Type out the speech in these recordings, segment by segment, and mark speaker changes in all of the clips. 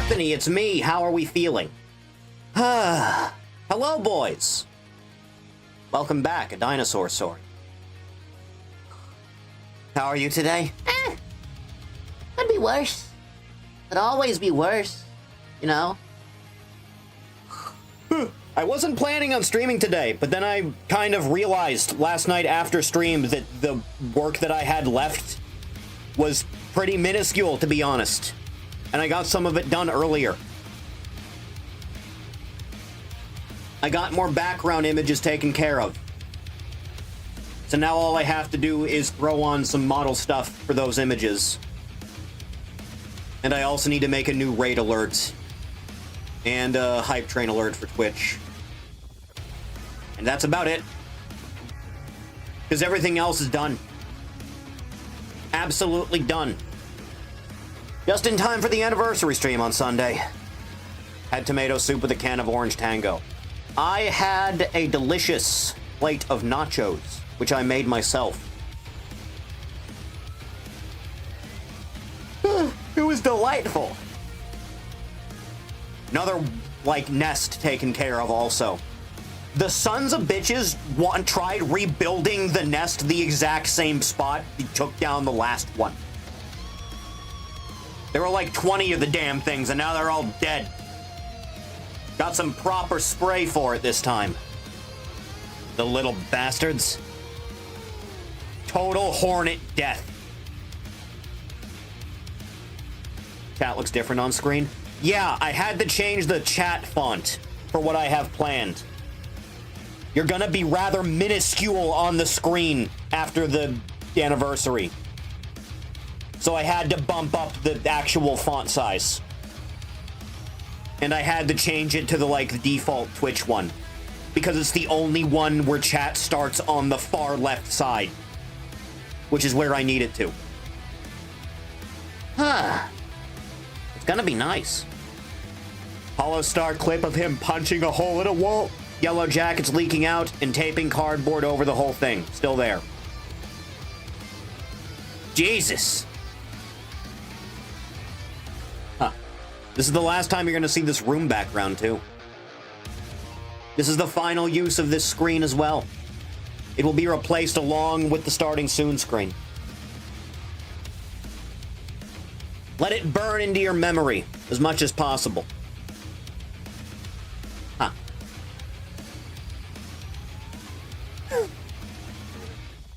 Speaker 1: Anthony, it's me. How are we feeling? Hello, boys. Welcome back, A Dinosaur Story. How are you today?
Speaker 2: Could be worse. Could always be worse, you know?
Speaker 1: I wasn't planning on streaming today, but then I kind of realized last night after stream that the work that I had left was pretty minuscule, to be honest. And I got some of it done earlier. I got more background images taken care of. So now all I have to do is throw on some model stuff for those images. And I also need to make a new raid alert and a hype train alert for Twitch. And that's about it. Because everything else is done. Absolutely done. Just in time for the anniversary stream on Sunday. Had tomato soup with a can of orange tango. I had a delicious plate of nachos, which I made myself. It was delightful. Another, like, nest taken care of also. The sons of bitches tried rebuilding the nest the exact same spot he took down the last one. There were like 20 of the damn things, and now they're all dead. Got some proper spray for it this time. The little bastards. Total hornet death. Chat looks different on screen. Yeah, I had to change the chat font for what I have planned. You're gonna be rather minuscule on the screen after the anniversary. So I had to bump up the actual font size. And I had to change it to the, like, default Twitch one. Because it's the only one where chat starts on the far left side. Which is where I need it to. It's gonna be nice. Hollow Star clip of him punching a hole in a wall. Yellow jackets leaking out and taping cardboard over the whole thing. Still there. Jesus. This is the last time you're going to see this room background, too. This is the final use of this screen as well. It will be replaced along with the starting soon screen. Let it burn into your memory as much as possible.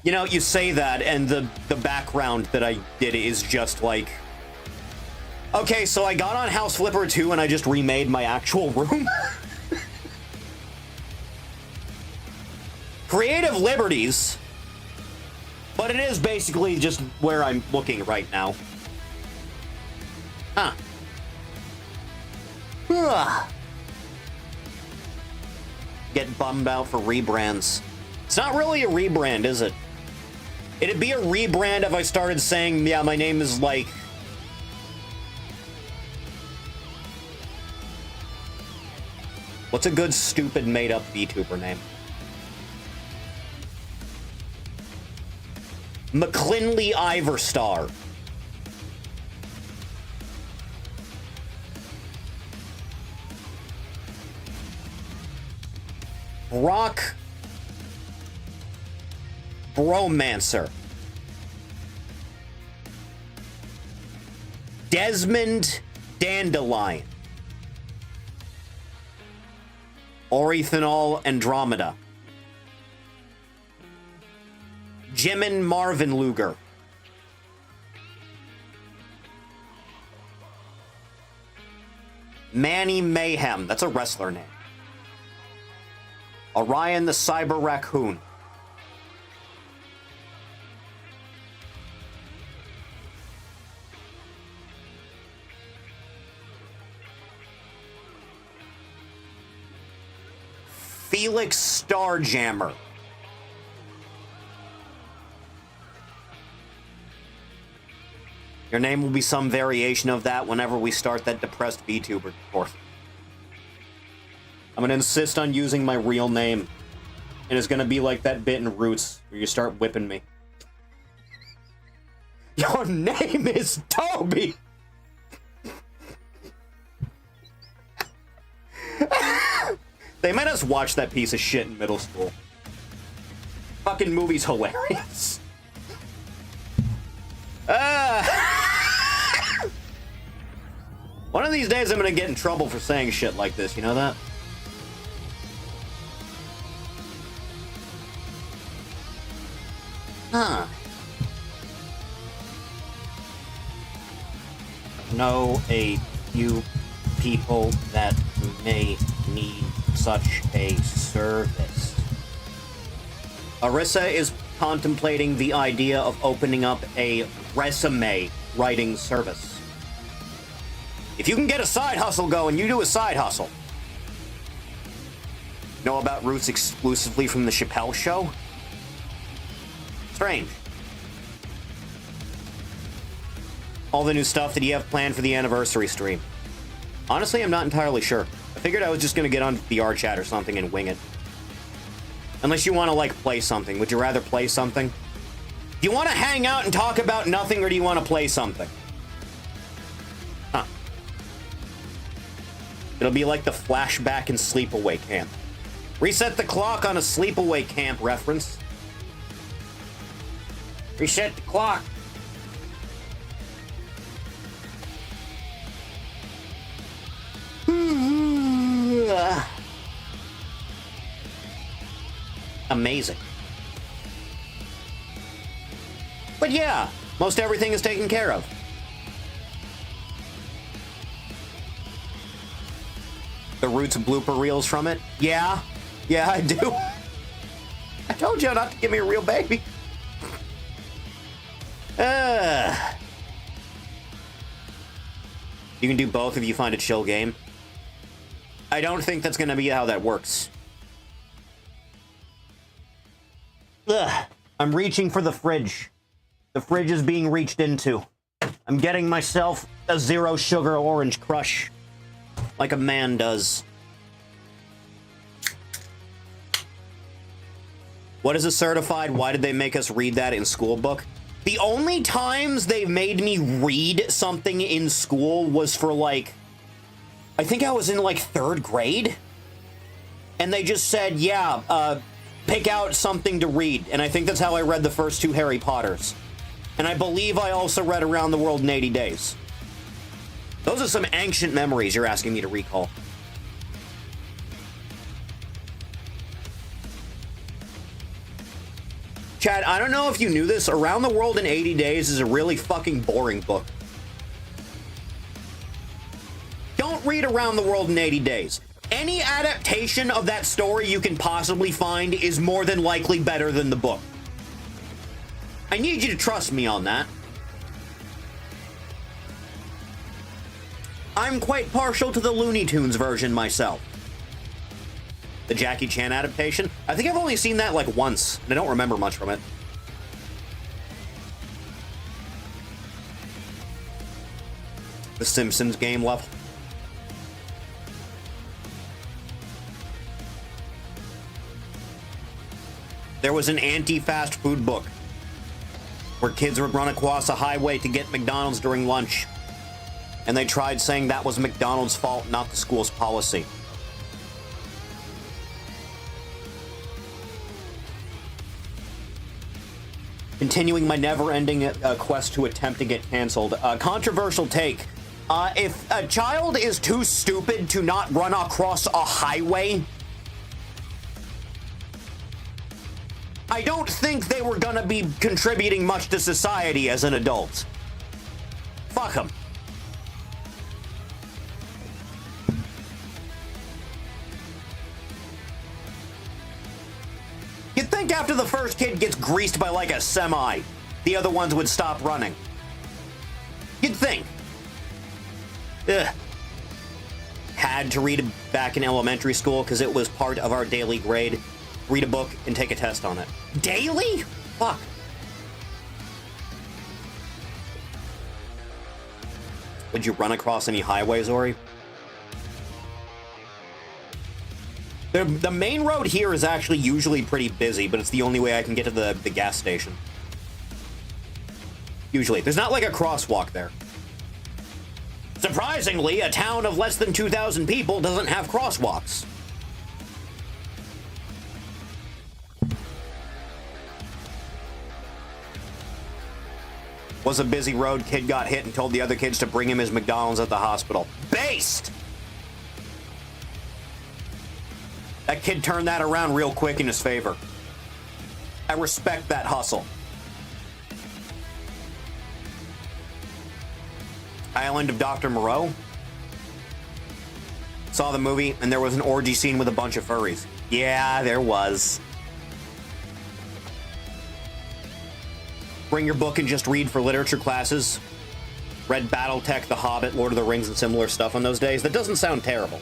Speaker 1: You know, you say that, and the background that I did is just like... Okay, so I got on House Flipper 2 and I just remade my actual room. Creative liberties. But it is basically just where I'm looking right now. Get bummed out for rebrands. It's not really a rebrand, is it? It'd be a rebrand if I started saying, yeah, my name is like... What's a good, stupid, made-up VTuber name? McClinley Iverstar. Brock Bromancer. Desmond Dandelion. Orethanol Andromeda. Jimin Marvin Luger. Manny Mayhem. That's a wrestler name. Orion the Cyber Raccoon. Felix Starjammer. Your name will be some variation of that whenever we start that depressed VTuber course. I'm gonna insist on using my real name. And it's gonna be like that bit in Roots, where you start whipping me. Your name is Toby! They made us watch that piece of shit in middle school. Fucking movie's hilarious. One of these days I'm gonna get in trouble for saying shit like this, you know that?
Speaker 2: Huh.
Speaker 1: Know a few people that may need such a service. Arissa is contemplating the idea of opening up a resume writing service. If you can get a side hustle going, you do a side hustle. Know about roots exclusively from the Chappelle Show? Strange. All the new stuff that you have planned for the anniversary stream. Honestly, I'm not entirely sure. I figured I was just gonna get on VR chat or something and wing it. Unless you want to, like, play something. Would you rather play something? Do you want to hang out and talk about nothing, or do you want to play something? Huh. It'll be like the flashback in Sleepaway Camp. Reset the clock on a Sleepaway Camp reference. Reset the clock. Amazing. But yeah, most everything is taken care of. The Roots blooper reels from it? Yeah. Yeah, I do. I told you not to give me a real baby. You can do both if you find a chill game. I don't think that's gonna be how that works. Ugh. I'm reaching for the fridge. The fridge is being reached into. I'm getting myself a zero sugar orange crush. Like a man does. What is a certified? Why did they make us read that in school book? The only times they've made me read something in school was for, like, I think I was in, like, 3rd grade. And they just said, yeah, pick out something to read. And I think that's how I read the first 2 Harry Potters. And I believe I also read Around the World in 80 Days. Those are some ancient memories you're asking me to recall. Chad, I don't know if you knew this. Around the World in 80 Days is a really fucking boring book. Don't read Around the World in 80 Days. Any adaptation of that story you can possibly find is more than likely better than the book. I need you to trust me on that. I'm quite partial to the Looney Tunes version myself. The Jackie Chan adaptation? I think I've only seen that like once, and I don't remember much from it. The Simpsons game level. There was an anti-fast food book where kids would run across a highway to get McDonald's during lunch. And they tried saying that was McDonald's fault, not the school's policy. Continuing my never-ending quest to attempt to get canceled. Controversial take. If a child is too stupid to not run across a highway, I don't think they were gonna be contributing much to society as an adult. Fuck them. You'd think after the first kid gets greased by like a semi, the other ones would stop running. You'd think. Ugh. Had to read it back in elementary school because it was part of our daily grade. Read a book and take a test on it. Daily? Fuck. Would you run across any highways, Ori? The main road here is actually usually pretty busy, but it's the only way I can get to the gas station. Usually. There's not like a crosswalk there. Surprisingly, a town of less than 2,000 people doesn't have crosswalks. Was a busy road, kid got hit and told the other kids to bring him his McDonald's at the hospital. Based! That kid turned that around real quick in his favor. I respect that hustle. Island of Dr. Moreau. Saw the movie, and there was an orgy scene with a bunch of furries. Yeah, there was. Bring your book and just read for literature classes. Read Battletech, The Hobbit, Lord of the Rings, and similar stuff on those days. That doesn't sound terrible.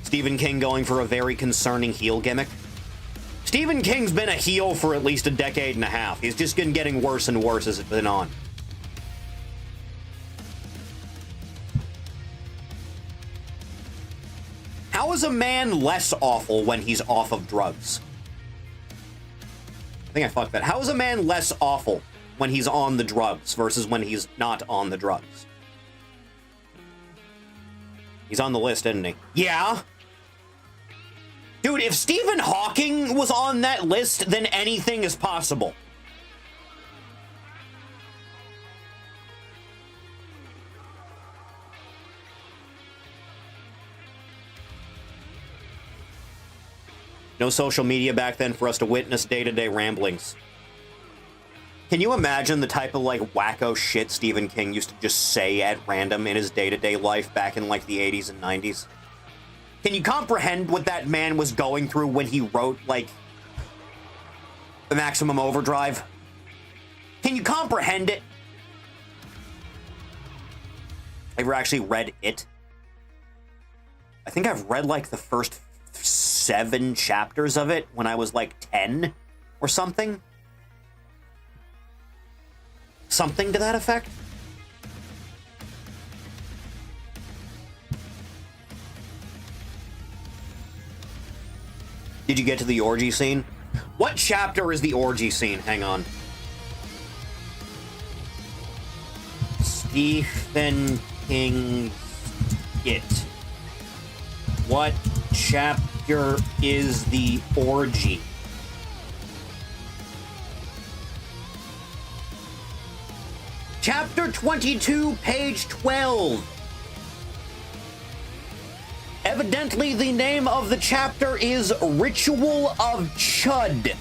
Speaker 1: Stephen King going for a very concerning heel gimmick. Stephen King's been a heel for at least a decade and a half. He's just been getting worse and worse as it's been on. How is a man less awful when he's off of drugs? I think I fucked that. How is a man less awful when he's on the drugs versus when he's not on the drugs? He's on the list, isn't he? Yeah. Dude, if Stephen Hawking was on that list, then anything is possible. No social media back then for us to witness day-to-day ramblings. Can you imagine the type of, like, wacko shit Stephen King used to just say at random in his day-to-day life back in, like, the 80s and 90s? Can you comprehend what that man was going through when he wrote, like, The Maximum Overdrive? Can you comprehend it? Ever actually read it? I think I've read, like, the first 7 chapters of it when I was, like, 10 or something. Something to that effect? Did you get to the orgy scene? What chapter is the orgy scene? Hang on. Stephen King's It. What chapter is the orgy? Chapter 22, page 12. Evidently, the name of the chapter is Ritual of Chud.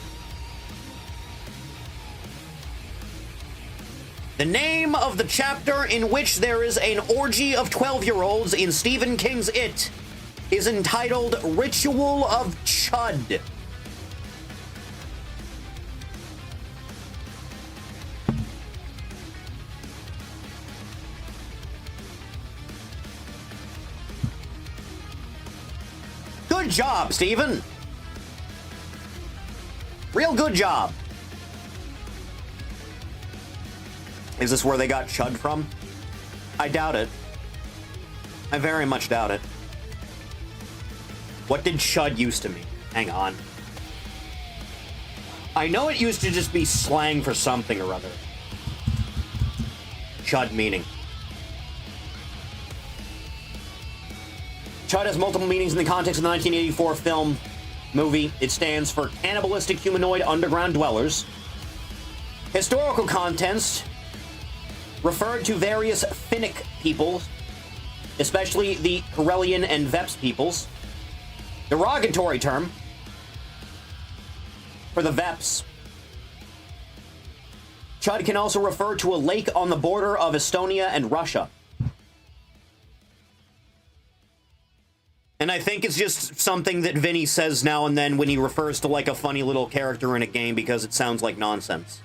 Speaker 1: The name of the chapter in which there is an orgy of 12-year-olds in Stephen King's It is entitled Ritual of Chud. Good job, Stephen. Real good job. Is this where they got Chud from? I doubt it. I very much doubt it. What did Chud used to mean? Hang on. I know it used to just be slang for something or other. Chud meaning. Chud has multiple meanings in the context of the 1984 movie. It stands for cannibalistic humanoid underground dwellers. Historical contents referred to various Finnic peoples, especially the Karelian and Veps peoples. Derogatory term for the Veps. Chud can also refer to a lake on the border of Estonia and Russia. And I think it's just something that Vinny says now and then when he refers to, like, a funny little character in a game because it sounds like nonsense.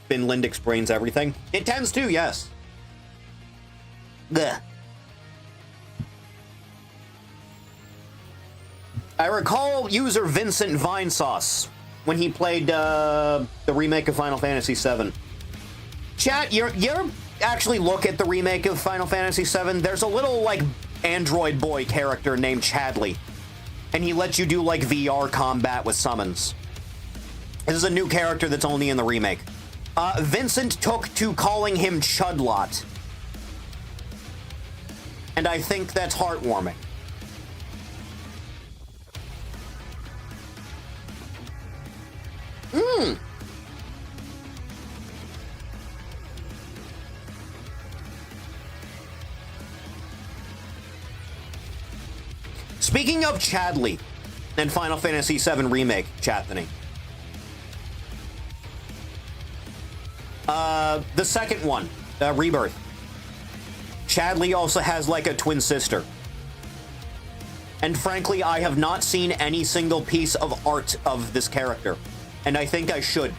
Speaker 1: Finland explains everything. It tends to, yes. Blech. I recall user Vincent Vinesauce when he played the remake of Final Fantasy VII. Chat, you're actually look at the remake of Final Fantasy VII. There's a little, like, android boy character named Chadley. And he lets you do, like, VR combat with summons. This is a new character that's only in the remake. Vincent took to calling him Chudlot. And I think that's heartwarming. Speaking of Chadley and Final Fantasy VII Remake, Chathany. The second one, Rebirth. Chadley also has like a twin sister. And frankly, I have not seen any single piece of art of this character. And I think I should.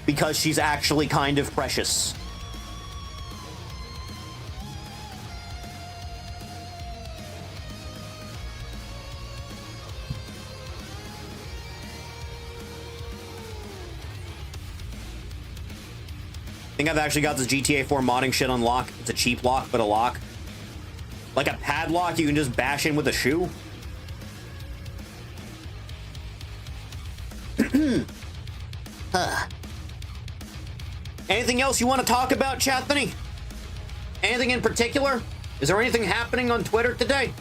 Speaker 1: Because she's actually kind of precious. I think I've actually got this GTA 4 modding shit on lock. It's a cheap lock, but a lock. Like a padlock you can just bash in with a shoe. Anything else you want to talk about, Chathany? Anything in particular? Is there anything happening on Twitter today?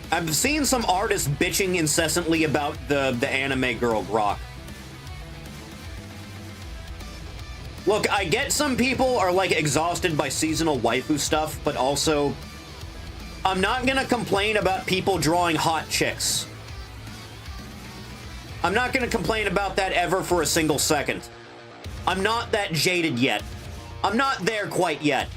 Speaker 1: I've seen some artists bitching incessantly about the anime girl Grok. Look, I get some people are like exhausted by seasonal waifu stuff, but also I'm not gonna complain about people drawing hot chicks. I'm not gonna complain about that ever for a single second. I'm not that jaded yet. I'm not there quite yet.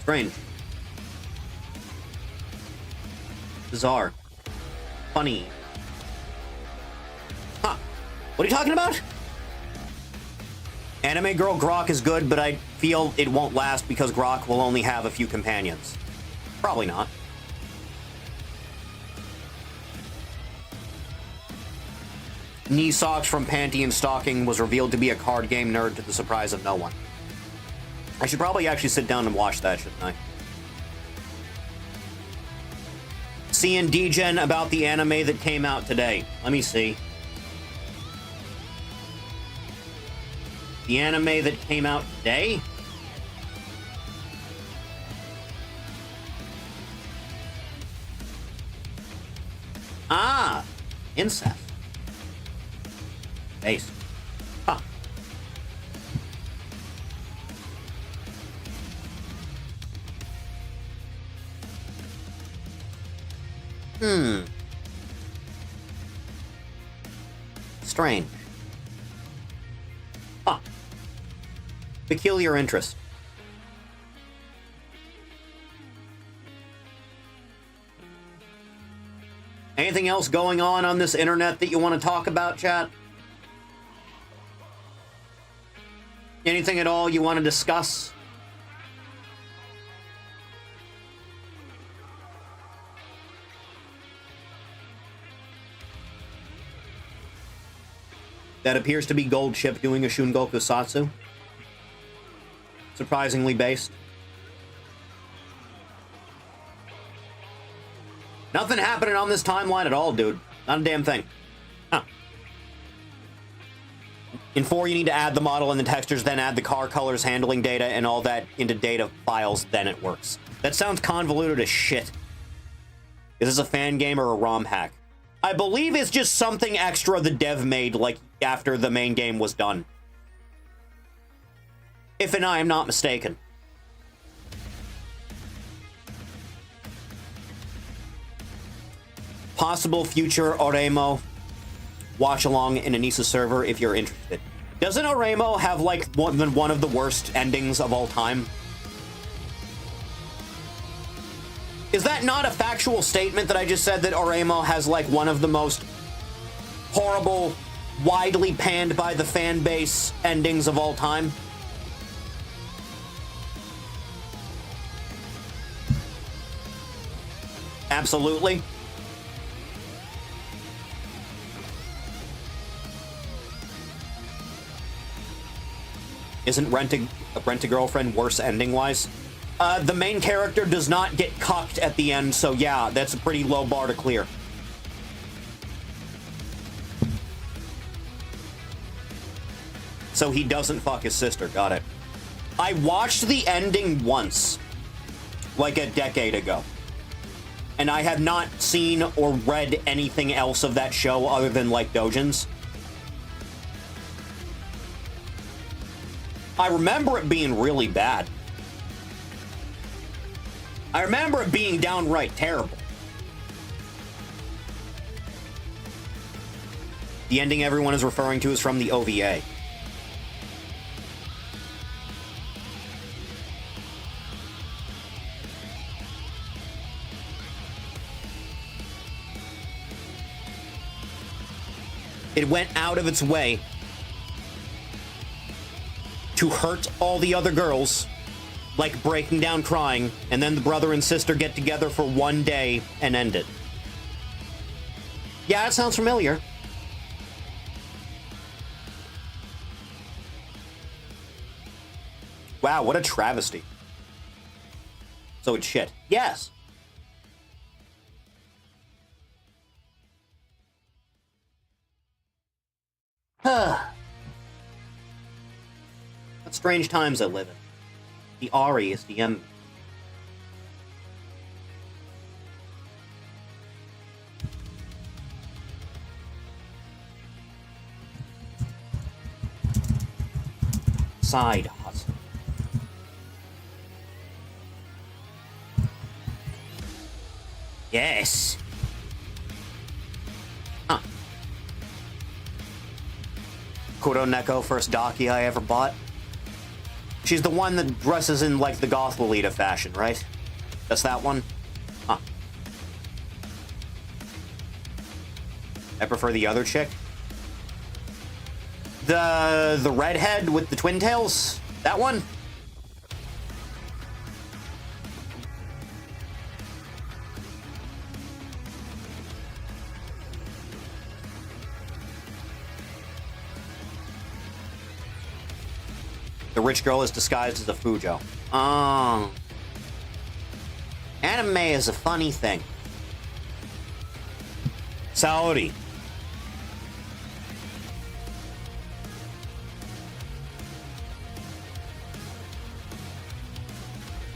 Speaker 1: Strange. Bizarre. Funny. Huh. What are you talking about? Anime girl Grok is good, but I feel it won't last because Grok will only have a few companions. Probably not. Knee Socks from Panty and Stocking was revealed to be a card game nerd to the surprise of no one. I should probably actually sit down and watch that, shouldn't I? Seeing DGen about the anime that came out today. Let me see. The anime that came out today? Ah! Incest. Base. Huh. Strange. Huh. Peculiar interest. Anything else going on this internet that you want to talk about, chat? Anything at all you want to discuss? That appears to be Gold Chip doing a Shungoku Satsu. Surprisingly based. Nothing happening on this timeline at all, dude. Not a damn thing. Huh. In 4, you need to add the model and the textures, then add the car colors, handling data, and all that into data files, then it works. That sounds convoluted as shit. Is this a fan game or a ROM hack? I believe it's just something extra the dev made, like, after the main game was done. If and I am not mistaken. Possible future Oremo watch-along in Anissa server if you're interested. Doesn't Oremo have, like, one of the worst endings of all time? Is that not a factual statement that I just said that Oremo has, like, one of the most horrible, widely panned by the fan base endings of all time? Absolutely. Isn't Rent-A-Girlfriend worse ending-wise? The main character does not get cucked at the end, so yeah, that's a pretty low bar to clear. So he doesn't fuck his sister, got it. I watched the ending once, like a decade ago. And I have not seen or read anything else of that show other than, like, doujins. I remember it being really bad. I remember it being downright terrible. The ending everyone is referring to is from the OVA. It went out of its way to hurt all the other girls, like breaking down crying, and then the brother and sister get together for one day and end it. Yeah, that sounds familiar. Wow, what a travesty. So it's shit. Yes. What strange times I live in. The Ari is the M. Side hustle. Yes. Huh. Kuroneko, first Daki I ever bought. She's the one that dresses in, like, the goth Lolita fashion, right? That's that one? Huh. I prefer the other chick. The redhead with the twin tails? That one? The rich girl is disguised as a Fujo. Oh. Anime is a funny thing. Saori.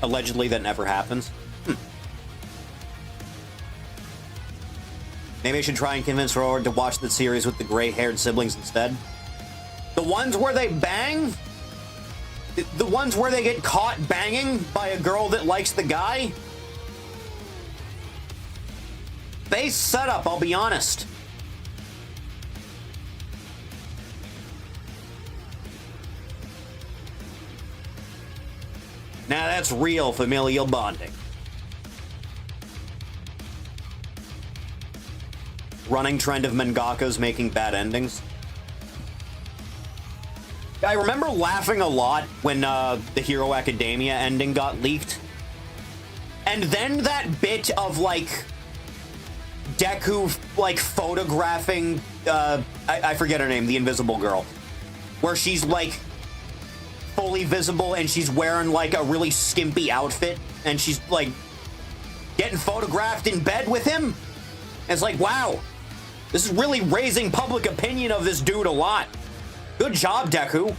Speaker 1: Allegedly, that never happens. Maybe I should try and convince Roar to watch the series with the gray-haired siblings instead. The ones where they bang? The ones where they get caught banging by a girl that likes the guy? Base setup, I'll be honest. Now that's real familial bonding. Running trend of mangakas making bad endings. I remember laughing a lot when the Hero Academia ending got leaked. And then that bit of, like, Deku, like, photographing, I forget her name, the invisible girl. Where she's, like, fully visible and she's wearing, like, a really skimpy outfit. And she's, like, getting photographed in bed with him. And it's like, wow, this is really raising public opinion of this dude a lot. Good job, Deku.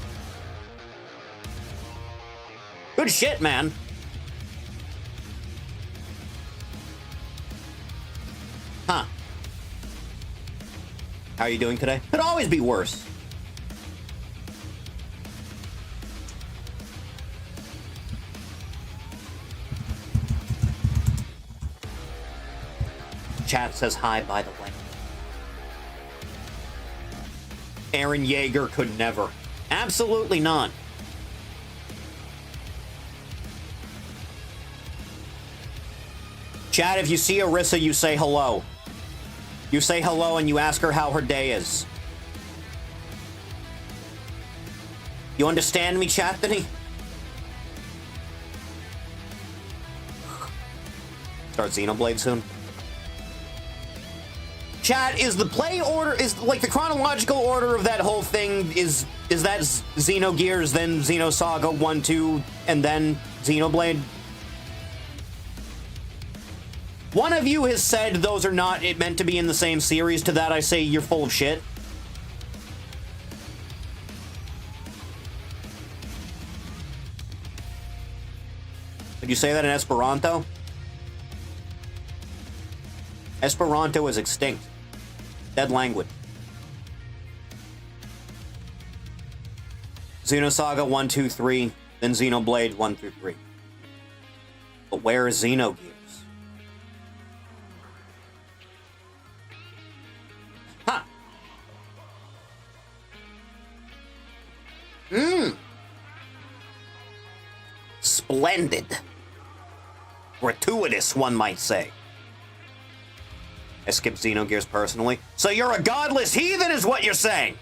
Speaker 1: Good shit, man. Huh. How are you doing today? Could always be worse. Chat says hi, by the way. Aaron Yeager could never. Absolutely not. Chat, if you see Arissa, you say hello. You say hello and you ask her how her day is. You understand me, Chatney? Start Xenoblade soon. Chat, is the play order, is like the chronological order of that whole thing, is that Xenogears, then Xenosaga 1, 2, and then Xenoblade? One of you has said those are not meant to be in the same series. To that I say you're full of shit. Did you say that in Esperanto? Esperanto is extinct. Dead language. Xenosaga 1, 2, 3, then Xenoblade 1 through 3. But where is Xenogears? Huh. Splendid. Gratuitous, one might say. I skipped Xenogears personally. So you're a godless heathen is what you're saying?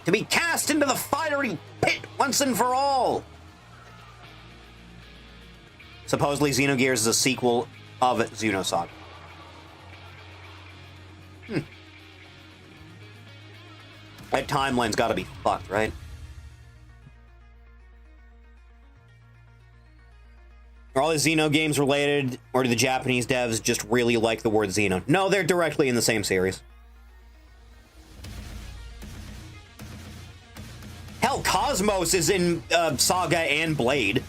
Speaker 1: To be cast into the fiery pit once and for all. Supposedly Xenogears is a sequel of Xenosaga. That timeline's gotta be fucked, right? Are all the Xeno games related, or do the Japanese devs just really like the word Xeno? No, they're directly in the same series. Hell, Cosmos is in Saga and Blade.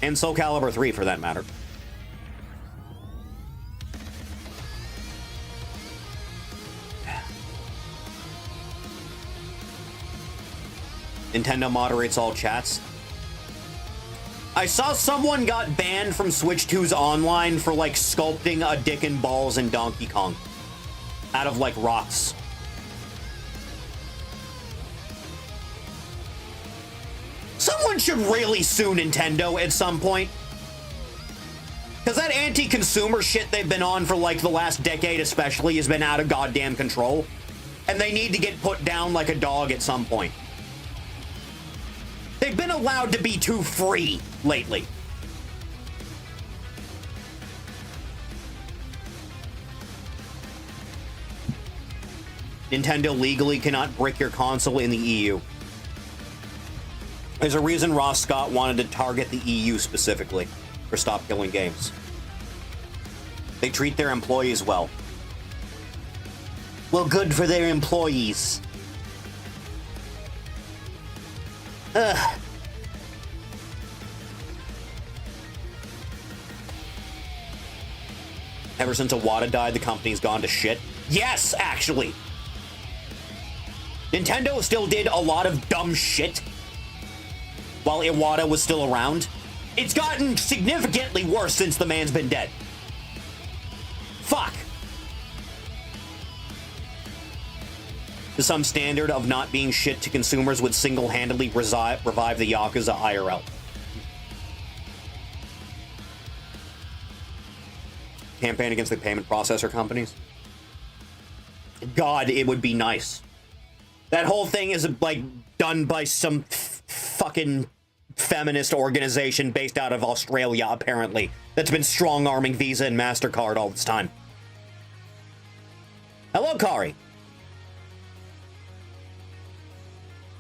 Speaker 1: And Soul Calibur 3, for that matter. Nintendo moderates all chats. I saw someone got banned from Switch 2's online for, like, sculpting a dick and balls in Donkey Kong. Out of, like, rocks. Someone should really sue Nintendo at some point. Because that anti-consumer shit they've been on for, like, the last decade especially has been out of goddamn control. And they need to get put down like a dog at some point. They've been allowed to be too free lately. Nintendo legally cannot brick your console in the EU. There's a reason Ross Scott wanted to target the EU specifically for Stop Killing Games. They treat their employees well. Well, good for their employees. Ugh. Ever since Iwata died, the company's gone to shit. Yes, actually. Nintendo still did a lot of dumb shit while Iwata was still around. It's gotten significantly worse since the man's been dead. Fuck. To some standard of not being shit to consumers would single-handedly revive the Yakuza IRL. Campaign against the payment processor companies. God, it would be nice. That whole thing is, like, done by some fucking feminist organization based out of Australia, apparently, that's been strong-arming Visa and MasterCard all this time. Hello, Kari.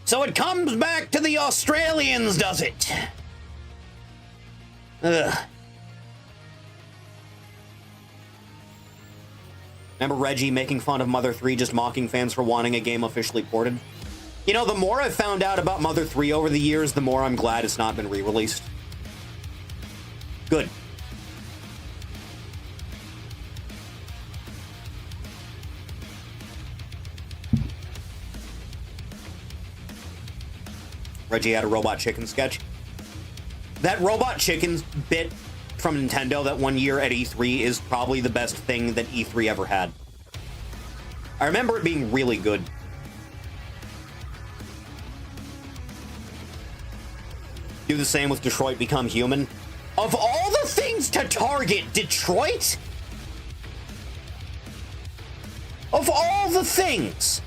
Speaker 1: So it comes back to the Australians, does it? Ugh. Remember Reggie making fun of Mother 3, just mocking fans for wanting a game officially ported? You know, the more I've found out about Mother 3 over the years, the more I'm glad it's not been re-released. Good. Reggie had a Robot Chicken sketch. That Robot Chicken bit from Nintendo that one year at E3 is probably the best thing that E3 ever had. I remember it being really good. Do the same with Detroit Become Human. Of all the things to target, Detroit? Of all the things.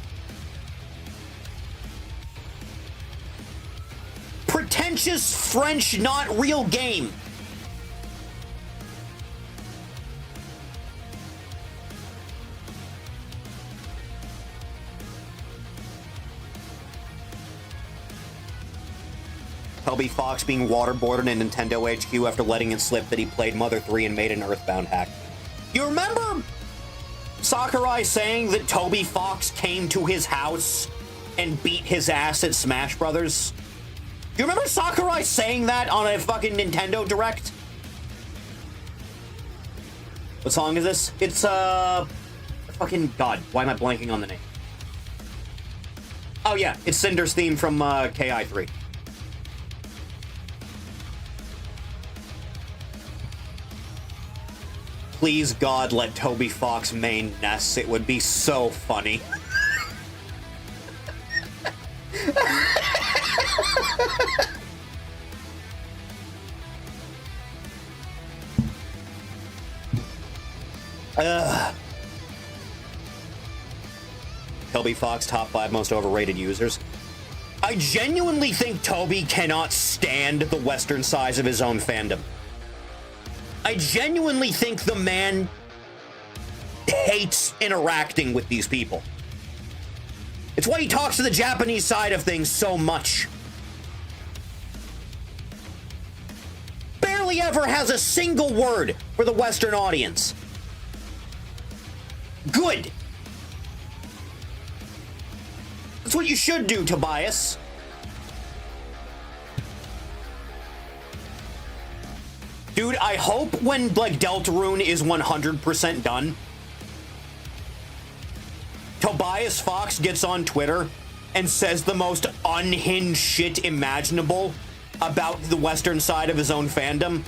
Speaker 1: Pretentious French not real game Toby Fox being waterboarded in Nintendo HQ after letting it slip that he played Mother 3 and made an Earthbound hack. You remember Sakurai saying that Toby Fox came to his house and beat his ass at Smash Brothers? Do you remember Sakurai saying that on a fucking Nintendo Direct? What song is this? It's, fucking God, why am I blanking on the name? Oh yeah, it's Cinder's theme from, KI3. Please, God, let Toby Fox main Ness. It would be so funny. Toby Fox, top 5 most overrated users. I genuinely think Toby cannot stand the Western size of his own fandom. I genuinely think the man hates interacting with these people. It's why he talks to the Japanese side of things so much. Barely ever has a single word for the Western audience. Good. That's what you should do, Tobias. Dude, I hope when, like, Deltarune is 100% done, Tobias Fox gets on Twitter and says the most unhinged shit imaginable about the Western side of his own fandom.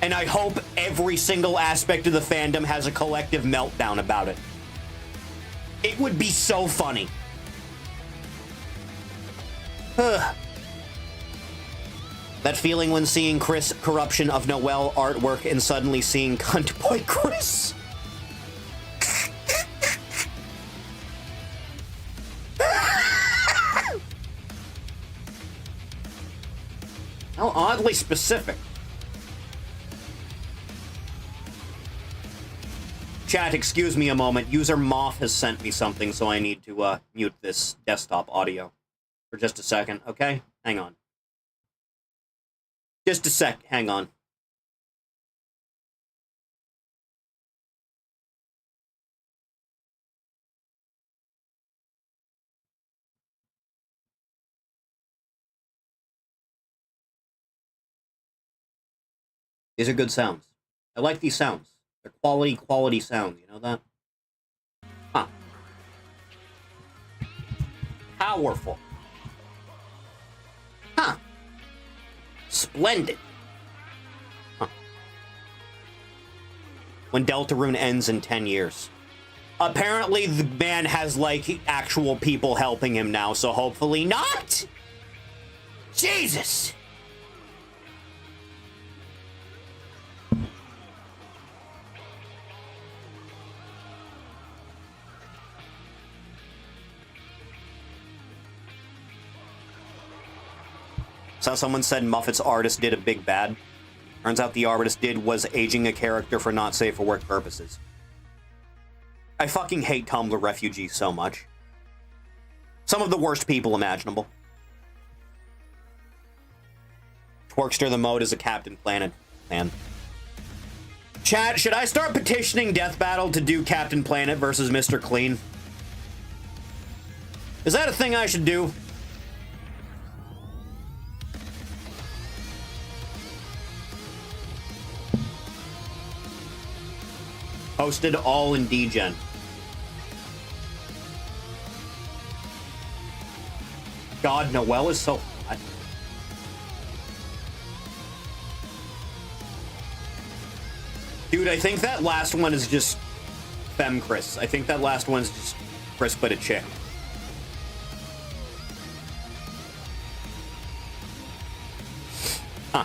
Speaker 1: And I hope every single aspect of the fandom has a collective meltdown about it. It would be so funny. That feeling when seeing Chris corruption of Noel artwork and suddenly seeing Cunt Boy Chris. How oddly specific. Chat, excuse me a moment. User Moth has sent me something, so I need to mute this desktop audio for just a second, okay? Hang on. Just a sec, hang on. These are good sounds. I like these sounds. They're quality sounds, you know that? Huh. Powerful. Huh. Splendid. Huh. When Deltarune ends in 10 years. Apparently, the man has, like, actual people helping him now, so hopefully not! Jesus! So someone said Muffet's artist did a big bad. Turns out the artist did was aging a character for not safe for work purposes. I fucking hate Tumblr refugees so much. Some of the worst people imaginable. Twerkster the Mode is a Captain Planet fan. Chat, should I start petitioning Death Battle to do Captain Planet versus Mr. Clean? Is that a thing I should do? Posted all in DGen. God, Noelle is so hot. Dude, I think that last one is just Femme Chris. I think that last one's just Chris but a chick. Huh.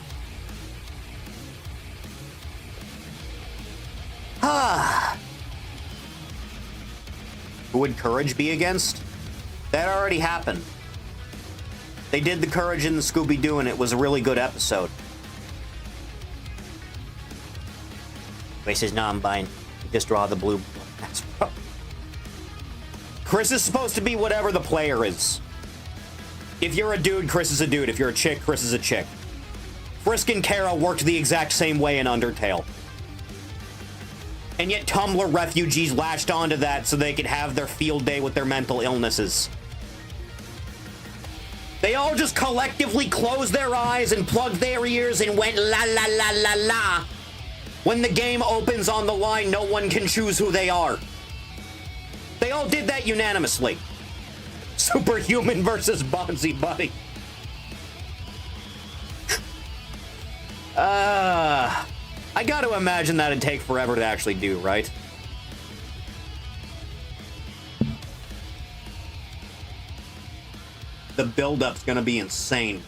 Speaker 1: Who would Courage be against? That already happened. They did the Courage in the Scooby-Doo, and it was a really good episode. Ray says, no, I'm buying. Just draw the blue. Chris is supposed to be whatever the player is. If you're a dude, Chris is a dude. If you're a chick, Chris is a chick. Frisk and Kara worked the exact same way in Undertale. And yet Tumblr refugees latched onto that so they could have their field day with their mental illnesses. They all just collectively closed their eyes and plugged their ears and went la la la la la. When the game opens on the line, no one can choose who they are. They all did that unanimously. Superhuman versus Bonzi Buddy. I gotta imagine that'd take forever to actually do, right? The build-up's gonna be insane.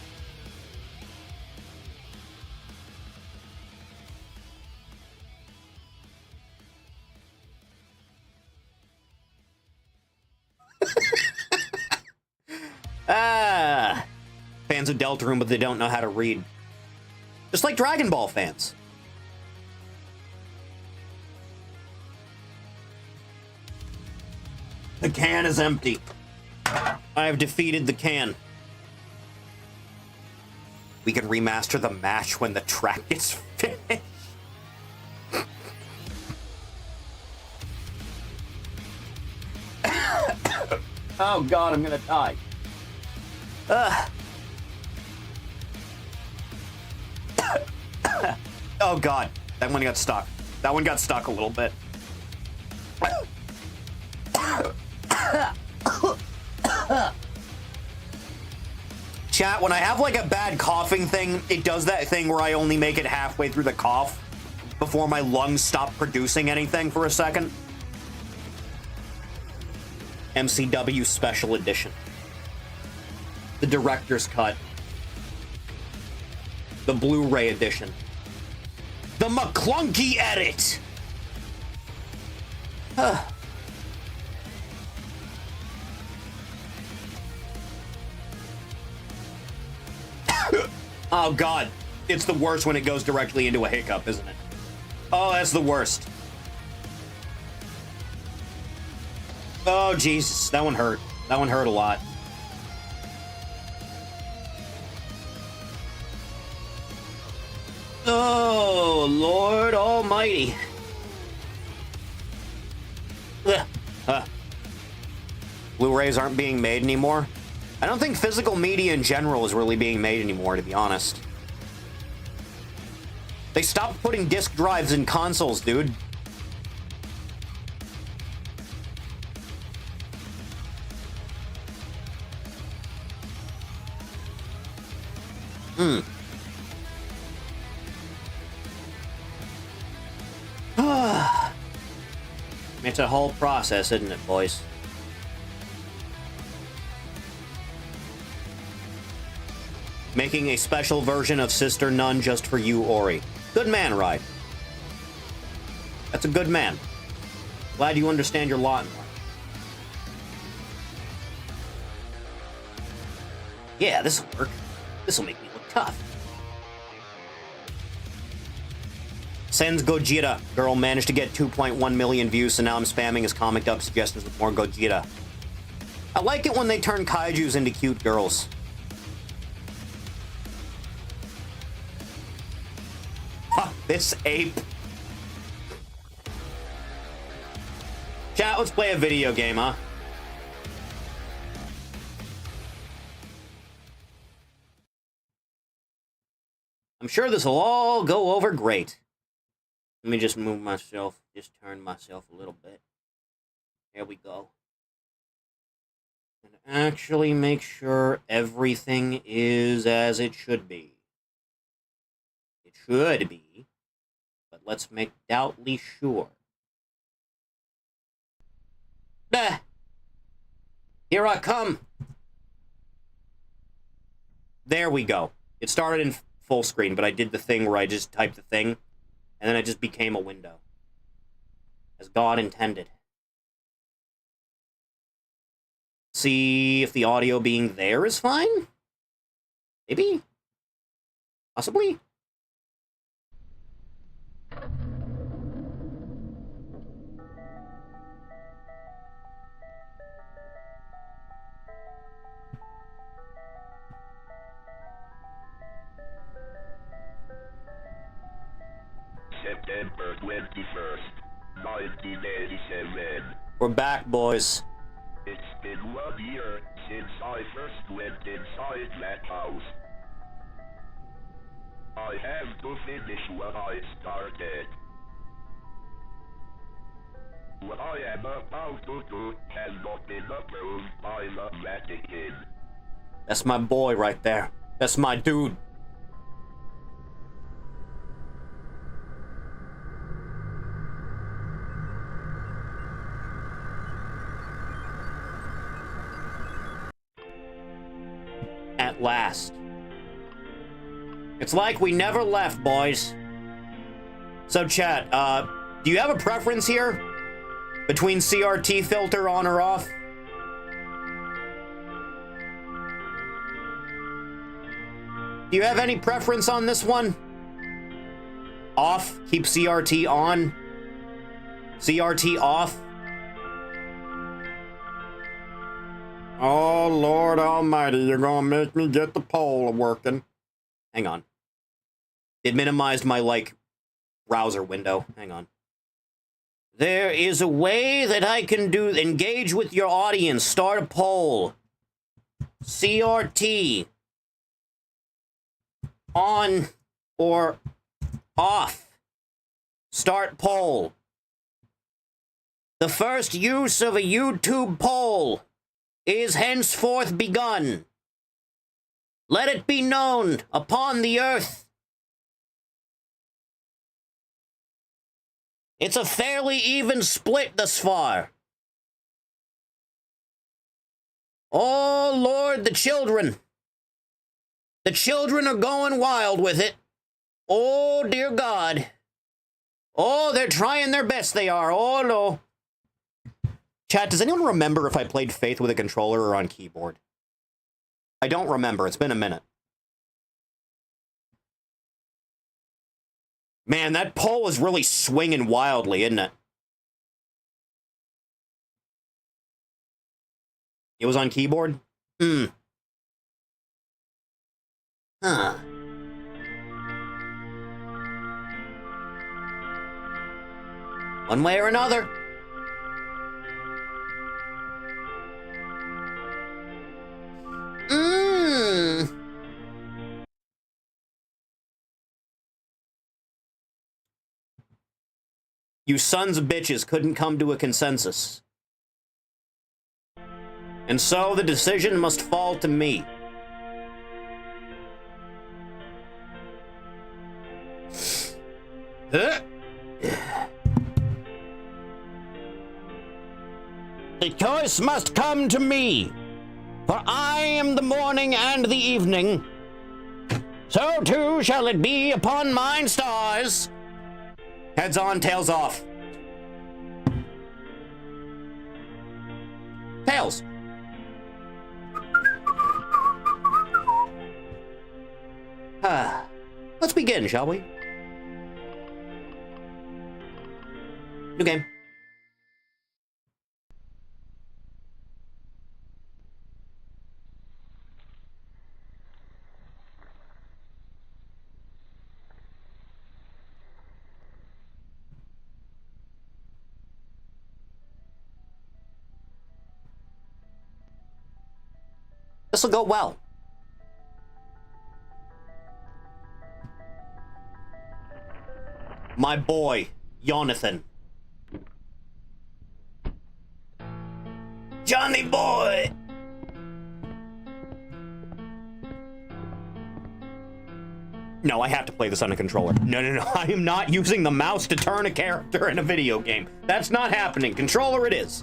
Speaker 1: Fans of Deltarune, but they don't know how to read. Just like Dragon Ball fans. The can is empty. I have defeated the can. We can remaster the match when the track gets finished. Oh god, I'm gonna die. Oh god, that one got stuck. That one got stuck a little bit. Chat, when I have like a bad coughing thing, it does that thing where I only make it halfway through the cough before my lungs stop producing anything for a second. MCW Special Edition. The Director's Cut. The Blu-ray Edition. The McClunky Edit! Oh god, it's the worst when it goes directly into a hiccup, isn't it? Oh, that's the worst. Oh Jesus, that one hurt. That one hurt a lot. Oh, Lord Almighty. Blu-rays aren't being made anymore. I don't think physical media in general is really being made anymore, to be honest. They stopped putting disk drives in consoles, dude. It's a whole process, isn't it, boys? Making a special version of Sister Nun just for you, Ori. Good man, Ride. That's a good man. Glad you understand your lot in life. Yeah, this'll work. This'll make me look tough. Sends Gogeta. Girl managed to get 2.1 million views, so now I'm spamming his comic dub suggestions with more Gogeta. I like it when they turn kaijus into cute girls. Fuck this ape. Chat, let's play a video game, huh? I'm sure this'll all go over great. Let me just move myself, just turn myself a little bit. There we go. And actually make sure everything is as it should be. It should be, but let's make doubtly sure. Bah! Here I come! There we go. It started in full screen, but I did the thing where I just typed the thing, and then it just became a window. As God intended. See if the audio being there is fine? Maybe? Possibly?
Speaker 3: September 21st, 1987.
Speaker 1: We're back, boys.
Speaker 3: It's been 1 year since I first went inside that house. I have to finish what I started. What I am about to do has not been approved by the Vatican.
Speaker 1: That's my boy right there. That's my dude. At last. It's like we never left, boys. So, chat, do you have a preference here? Between CRT filter on or off? Do you have any preference on this one? Off, keep CRT on. CRT off. Oh, Lord Almighty, you're gonna make me get the poll working. Hang on. It minimized my, like, browser window. Hang on. There is a way that I can engage with your audience. Start a poll. CRT. On or off. Start poll. The first use of a YouTube poll is henceforth begun. Let it be known upon the earth. It's a fairly even split thus far. Oh, Lord, the children. The children are going wild with it. Oh, dear God. Oh, they're trying their best, they are. Oh, no. Chat, does anyone remember if I played Faith with a controller or on keyboard? I don't remember. It's been a minute. Man, that poll is really swinging wildly, isn't it? It was on keyboard? Huh. One way or another. You sons of bitches couldn't come to a consensus. And so the decision must fall to me. The choice must come to me, for I am the morning and the evening. So too shall it be upon mine stars. Heads on, tails off. Tails. Let's begin, shall we? New game. This'll go well. My boy, Jonathan. Johnny boy! No, I have to play this on a controller. No. I am not using the mouse to turn a character in a video game. That's not happening. Controller it is.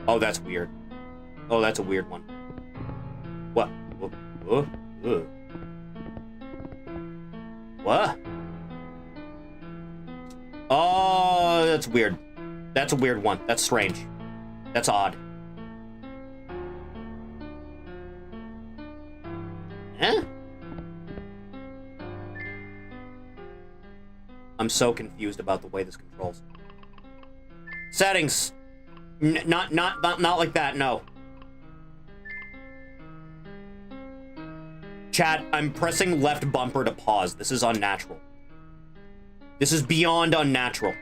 Speaker 1: Oh, that's weird. Oh, that's a weird one. What? What? Oh, that's weird. That's a weird one. That's strange. That's odd. Huh? I'm so confused about the way this controls. Settings. Not like that, no. Chat, I'm pressing left bumper to pause. This is unnatural. This is beyond unnatural.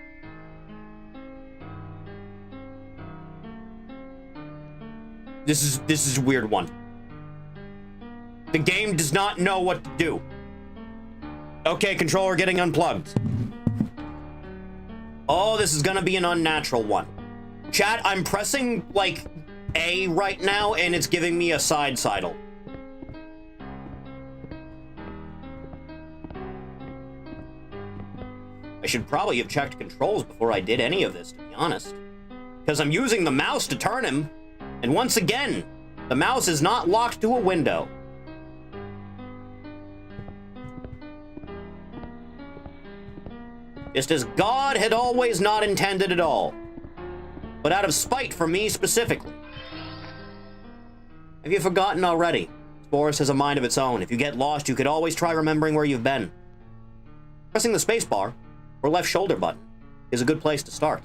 Speaker 1: This is a weird one. The game does not know what to do. Okay, controller getting unplugged. Oh, this is gonna be an unnatural one. Chat, I'm pressing, like, A right now, and it's giving me a side sidle. I should probably have checked controls before I did any of this, to be honest. Because I'm using the mouse to turn him, and once again, the mouse is not locked to a window. Just as God had always not intended at all. But out of spite for me specifically. Have you forgotten already? Boris has a mind of its own. If you get lost, you could always try remembering where you've been. Pressing the spacebar, or left shoulder button, is a good place to start.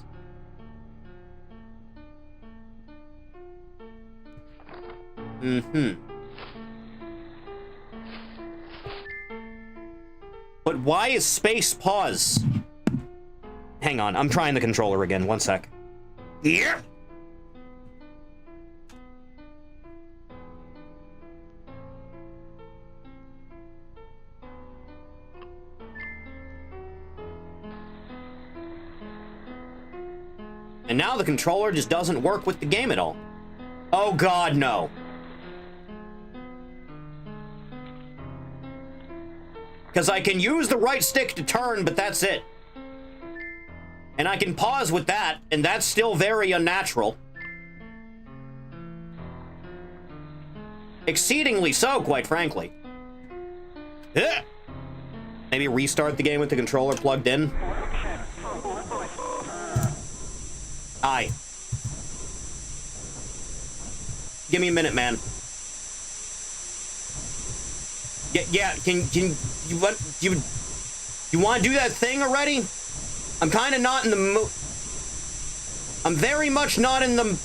Speaker 1: But why is space pause? Hang on, I'm trying the controller again. One sec. Yeah. And now the controller just doesn't work with the game at all. Oh God, no. Because I can use the right stick to turn, but that's it. And I can pause with that, and that's still very unnatural. Exceedingly so, quite frankly. Ugh. Maybe restart the game with the controller plugged in. Aye. Give me a minute, man. Yeah, can you want you want to do that thing already? I'm kind of not in the mood. I'm very much not in the...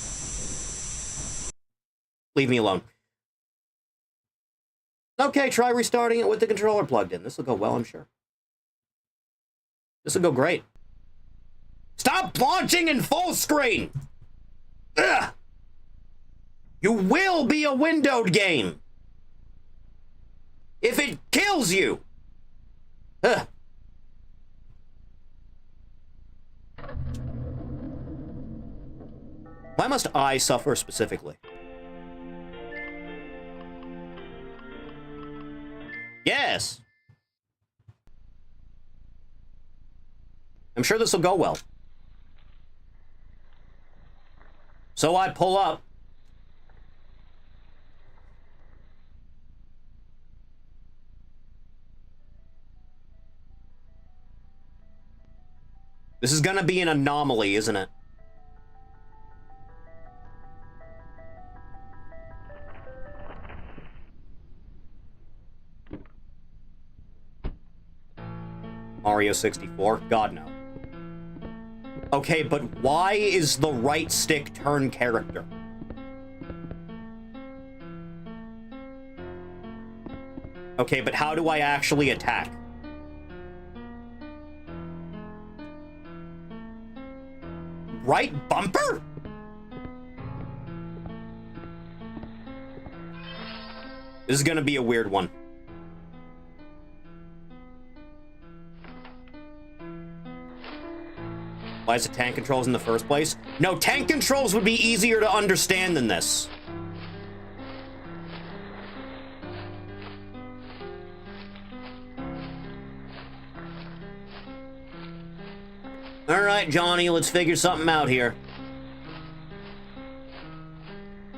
Speaker 1: Leave me alone. Okay, try restarting it with the controller plugged in. This will go well, I'm sure. This will go great. Stop launching in full screen! Ugh! You will be a windowed game! If it kills you! Ugh. Why must I suffer specifically? Yes! I'm sure this will go well. So I pull up. This is gonna be an anomaly, isn't it? Mario 64? God, no. Okay, but why is the right stick turn character? Okay, but how do I actually attack? Right bumper? This is gonna be a weird one. Why is it tank controls in the first place? No, tank controls would be easier to understand than this. Alright, Johnny, let's figure something out here.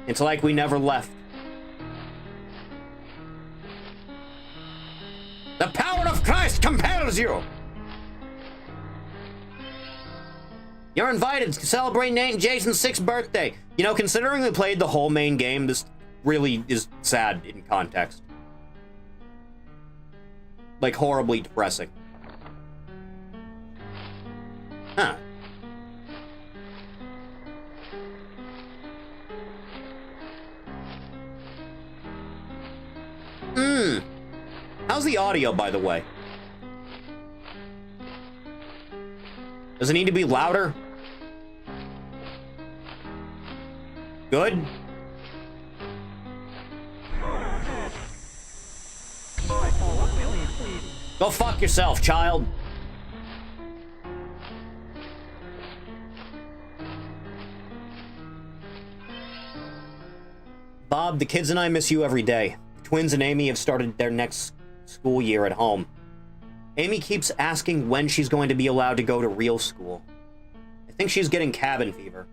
Speaker 1: It's like we never left. The power of Christ compels you! You're invited to celebrate Nate and Jason's 6th birthday. You know, considering we played the whole main game, this really is sad in context. Like, horribly depressing. Huh. How's the audio, by the way? Does it need to be louder? Good? Go fuck yourself, child. Bob, the kids and I miss you every day. The twins and Amy have started their next school year at home. Amy keeps asking when she's going to be allowed to go to real school. I think she's getting cabin fever.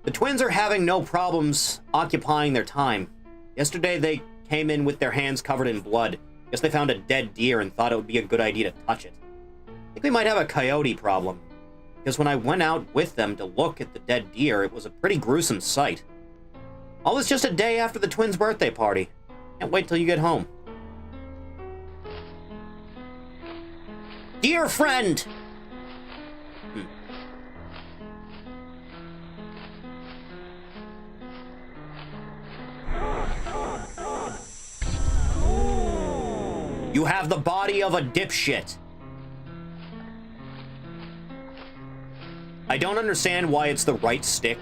Speaker 1: The twins are having no problems occupying their time. Yesterday they came in with their hands covered in blood. Guess they found a dead deer and thought it would be a good idea to touch it. I think we might have a coyote problem, because when I went out with them to look at the dead deer, it was a pretty gruesome sight. All this just a day after the twins' birthday party. Can't wait till you get home. Dear friend! You have the body of a dipshit. I don't understand why it's the right stick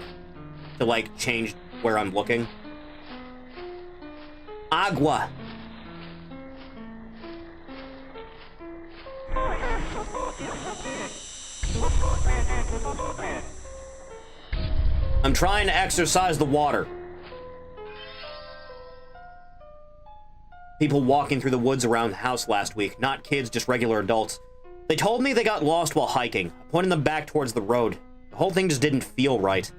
Speaker 1: to, like, change where I'm looking. Agua. I'm trying to exercise the water. People walking through the woods around the house last week. Not kids, just regular adults. They told me they got lost while hiking. I pointed them back towards the road. The whole thing just didn't feel right.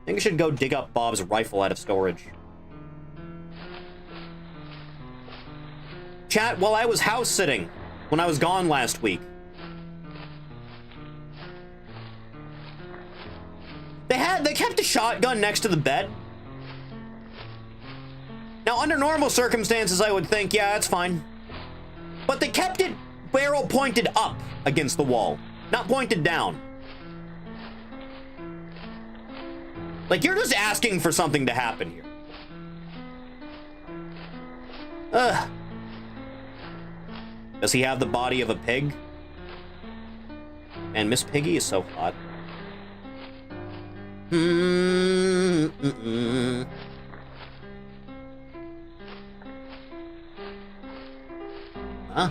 Speaker 1: I think I should go dig up Bob's rifle out of storage. Chat, while I was house sitting, when I was gone last week. They kept a shotgun next to the bed. Now, under normal circumstances, I would think, yeah, that's fine. But they kept it barrel pointed up against the wall, not pointed down. Like, you're just asking for something to happen here. Ugh. Does he have the body of a pig? And Miss Piggy is so hot. Huh?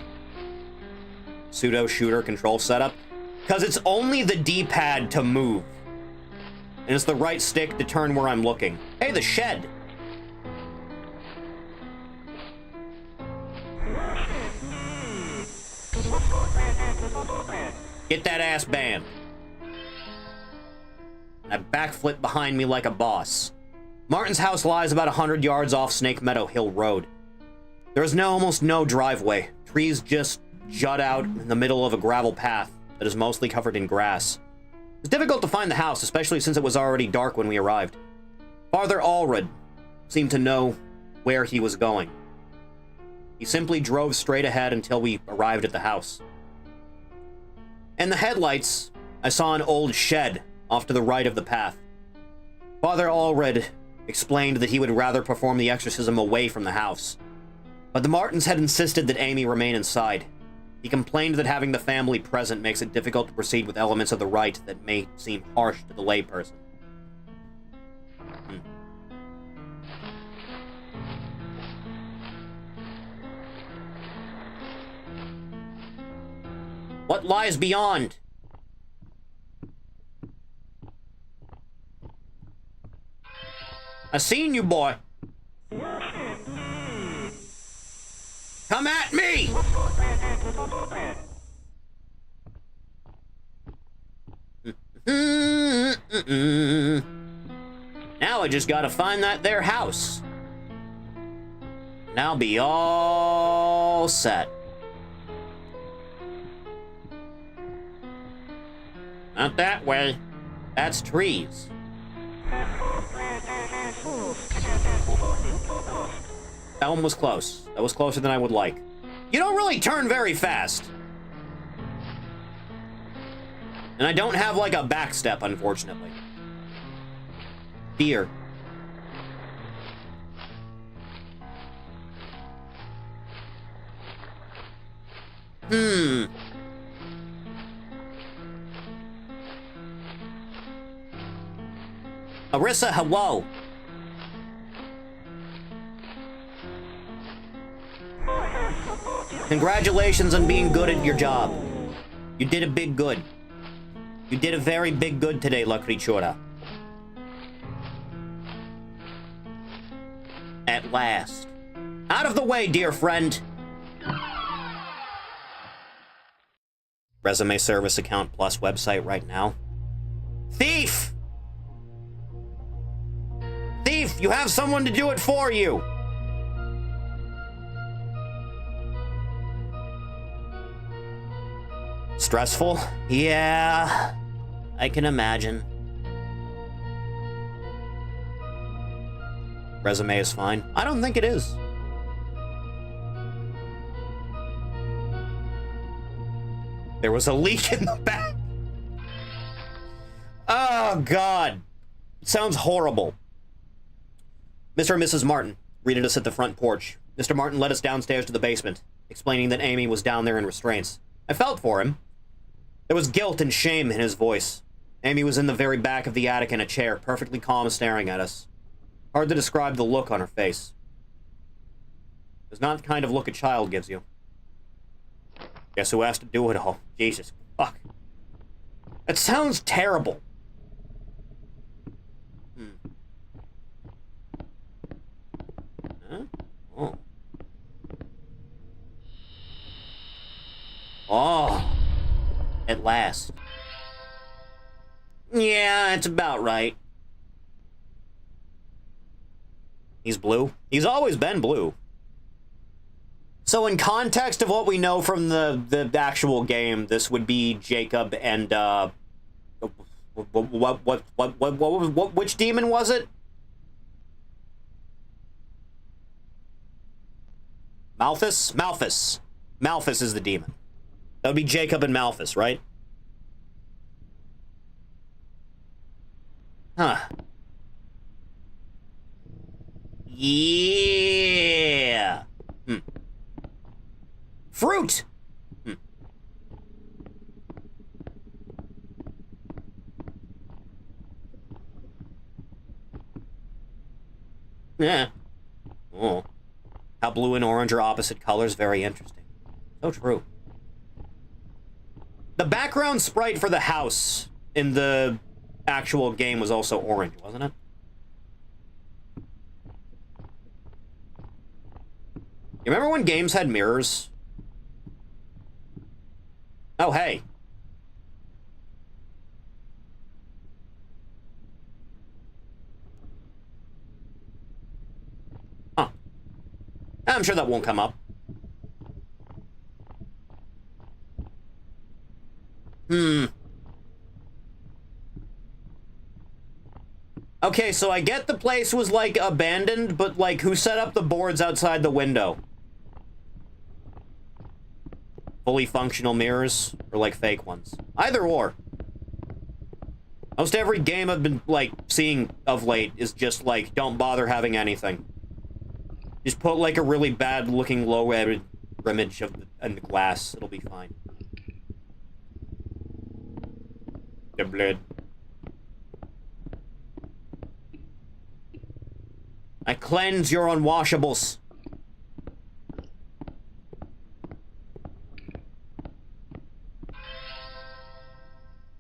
Speaker 1: Pseudo shooter control setup? Because it's only the D-pad to move. And it's the right stick to turn where I'm looking. Hey, the shed! Get that ass banned. I backflip behind me like a boss. Martin's house lies about 100 yards off Snake Meadow Hill Road. There is almost no driveway. Trees just jut out in the middle of a gravel path that is mostly covered in grass. It was difficult to find the house, especially since it was already dark when we arrived. Father Allred seemed to know where he was going. He simply drove straight ahead until we arrived at the house. In the headlights, I saw an old shed off to the right of the path. Father Allred explained that he would rather perform the exorcism away from the house. But the Martins had insisted that Amy remain inside. He complained that having the family present makes it difficult to proceed with elements of the rite that may seem harsh to the layperson. What lies beyond? I seen you, boy. Come at me! Now I just gotta find that there house. And I'll be all set. Not that way. That's trees. That one was close. That was closer than I would like. You don't really turn very fast. And I don't have, like, a back step, unfortunately. Deer. Arissa, hello. Congratulations on being good at your job. You did a big good. You did a very big good today, La Criatura. At last. Out of the way, dear friend. Resume service account plus website right now. Thief! Thief, you have someone to do it for you. Stressful? Yeah, I can imagine. Resume is fine. I don't think it is. There was a leak in the back. Oh, God. It sounds horrible. Mr. and Mrs. Martin greeted us at the front porch. Mr. Martin led us downstairs to the basement, explaining that Amy was down there in restraints. I felt for him. There was guilt and shame in his voice. Amy was in the very back of the attic in a chair, perfectly calm, staring at us. Hard to describe the look on her face. It was not the kind of look a child gives you. Guess who has to do it all? Jesus. Fuck. That sounds terrible. Huh? Oh. Oh. At last. Yeah, it's about right. He's blue? He's always been blue. So in context of what we know from the actual game, this would be Jacob and which demon was it? Malthus? Malthus. Malthus is the demon. That would be Jacob and Malthus, right? Huh. Yeah. Fruit! Yeah. Oh. How blue and orange are opposite colors, very interesting. So true. The background sprite for the house in the actual game was also orange, wasn't it? You remember when games had mirrors? Oh, hey. Huh. I'm sure that won't come up. Okay, so I get the place was, like, abandoned, but, like, who set up the boards outside the window? Fully functional mirrors, or, like, fake ones? Either or. Most every game I've been, like, seeing of late is just, like, don't bother having anything. Just put, like, a really bad-looking low-res image of the glass. It'll be fine. The blood. I cleanse your unwashables.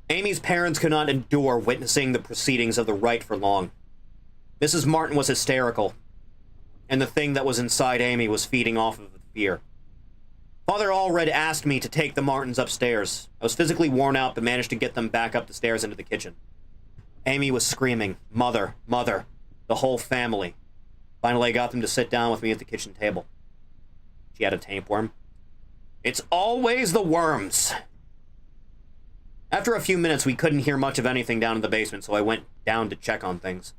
Speaker 1: Amy's parents could not endure witnessing the proceedings of the rite for long. Mrs. Martin was hysterical, and the thing that was inside Amy was feeding off of the fear. Father Allred asked me to take the Martins upstairs. I was physically worn out, but managed to get them back up the stairs into the kitchen. Amy was screaming, "Mother, mother," the whole family. Finally, I got them to sit down with me at the kitchen table. She had a tapeworm. It's always the worms. After a few minutes, we couldn't hear much of anything down in the basement, so I went down to check on things.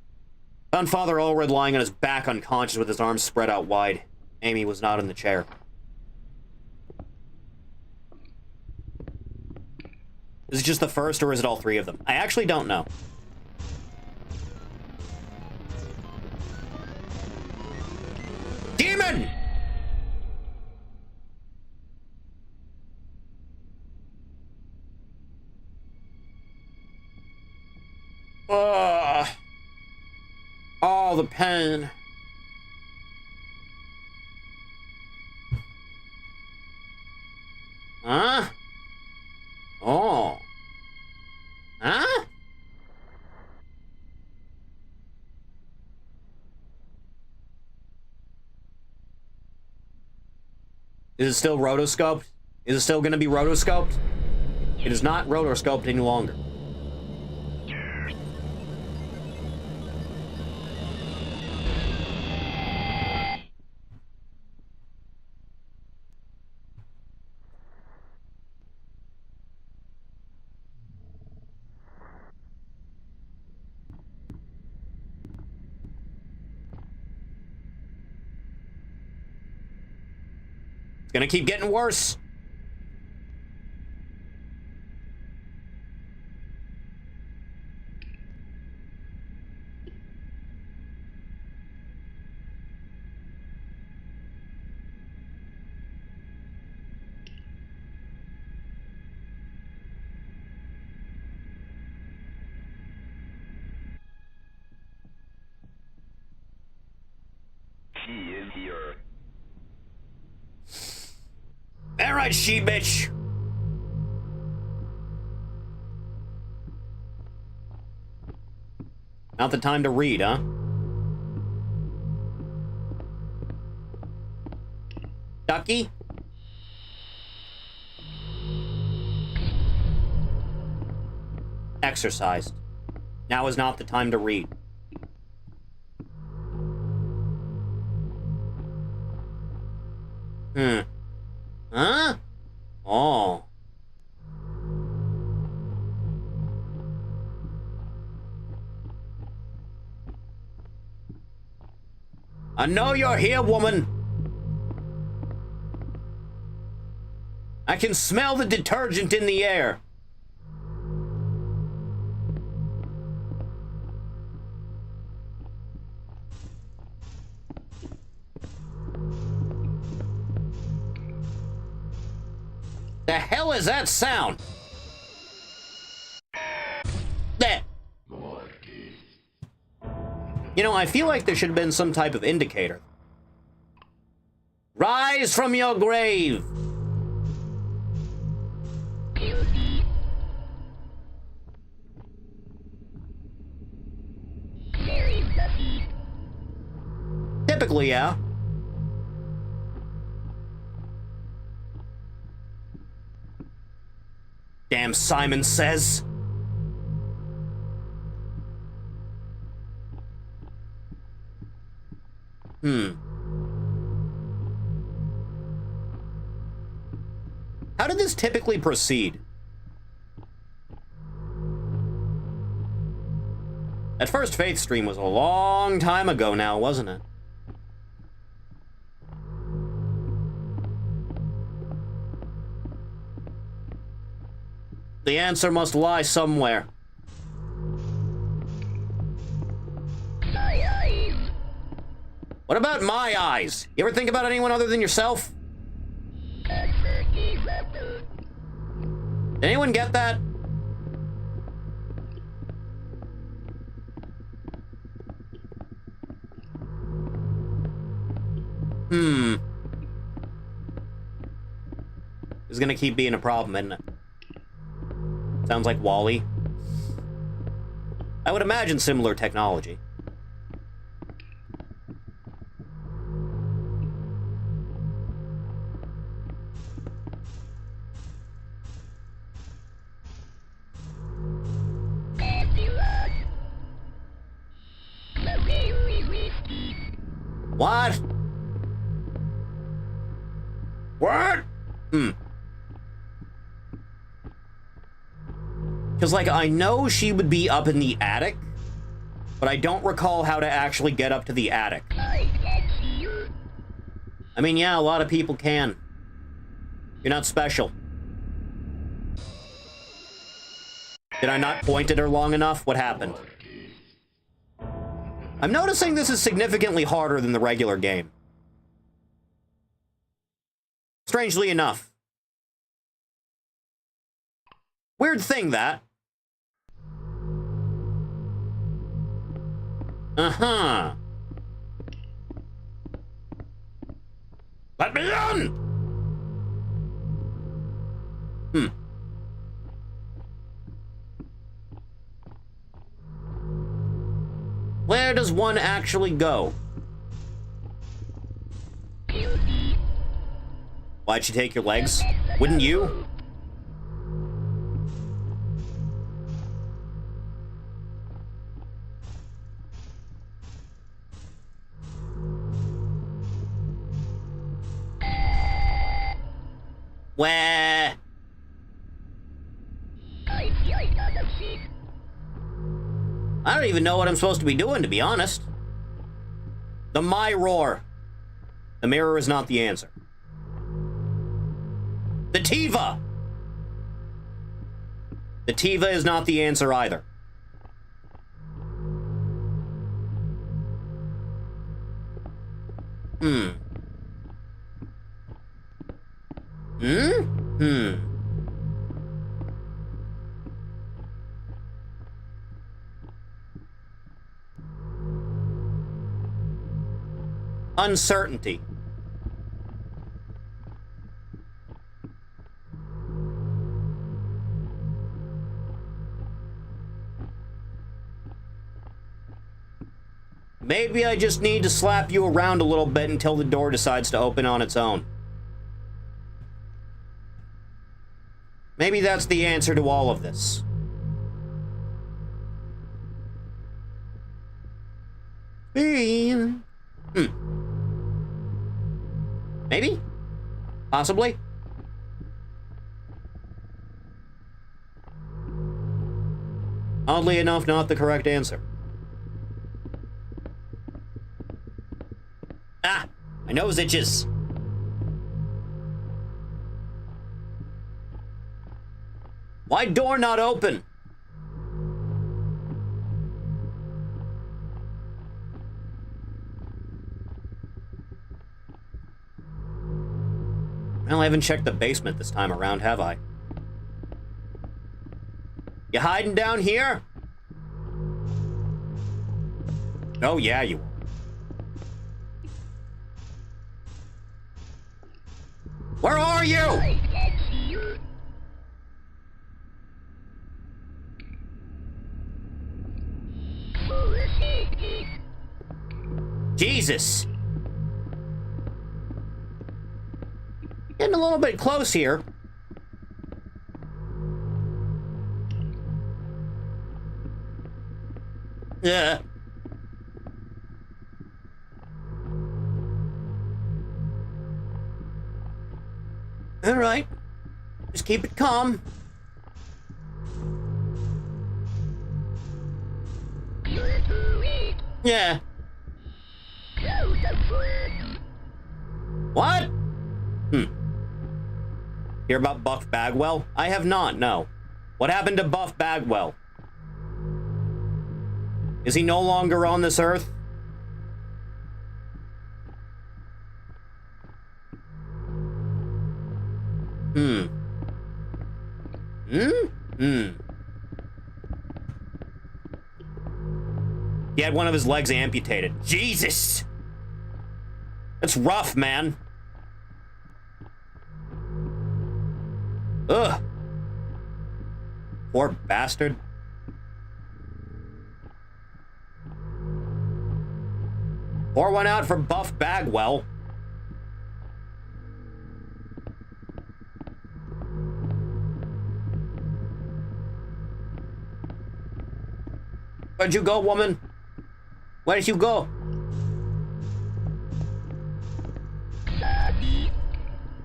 Speaker 1: Found Father Allred lying on his back unconscious with his arms spread out wide. Amy was not in the chair. Is it just the first, or is it all three of them? I actually don't know. Demon! the pen. Huh? Oh. Huh? Is it still rotoscoped? Is it still going to be rotoscoped? It is not rotoscoped any longer. It's gonna keep getting worse.
Speaker 3: She is here.
Speaker 1: All right, she bitch. Not the time to read, huh? Ducky? Exercised. Now is not the time to read. Huh? Oh. I know you're here, woman. I can smell the detergent in the air. The hell is that sound? There. You know, I feel like there should have been some type of indicator. Rise from your grave. Typically, yeah. Damn, Simon Says. How did this typically proceed? That first Faith stream was a long time ago now, wasn't it? The answer must lie somewhere. What about my eyes? You ever think about anyone other than yourself? Did anyone get that? This is gonna keep being a problem, isn't it? Sounds like Wall-E. I would imagine similar technology. What? What? Because, like, I know she would be up in the attic, but I don't recall how to actually get up to the attic. I mean, yeah, a lot of people can. You're not special. Did I not point at her long enough? What happened? I'm noticing this is significantly harder than the regular game. Strangely enough. Weird thing, that. Uh-huh. Let me in! Hmm. Where does one actually go? Why'd you take your legs? Wouldn't you? Where? I don't even know what I'm supposed to be doing, to be honest. The my roar. The mirror is not the answer. The Tiva! The Tiva is not the answer either. Hmm. Uncertainty. Maybe I just need to slap you around a little bit until the door decides to open on its own. Maybe that's the answer to all of this. Maybe? Possibly? Oddly enough, not the correct answer. Ah! My nose itches. Why door not open? Well, I haven't checked the basement this time around, have I? You hiding down here? Oh, yeah, you are. Where are you? Jesus. Getting a little bit close here. Yeah. All right. Just keep it calm. Yeah. What? Hear about Buff Bagwell? I have not, no. What happened to Buff Bagwell? Is he no longer on this earth? He had one of his legs amputated. Jesus! That's rough, man. Ugh. Poor bastard. Pour one out for Buff Bagwell. Where'd you go, woman? Where did you go?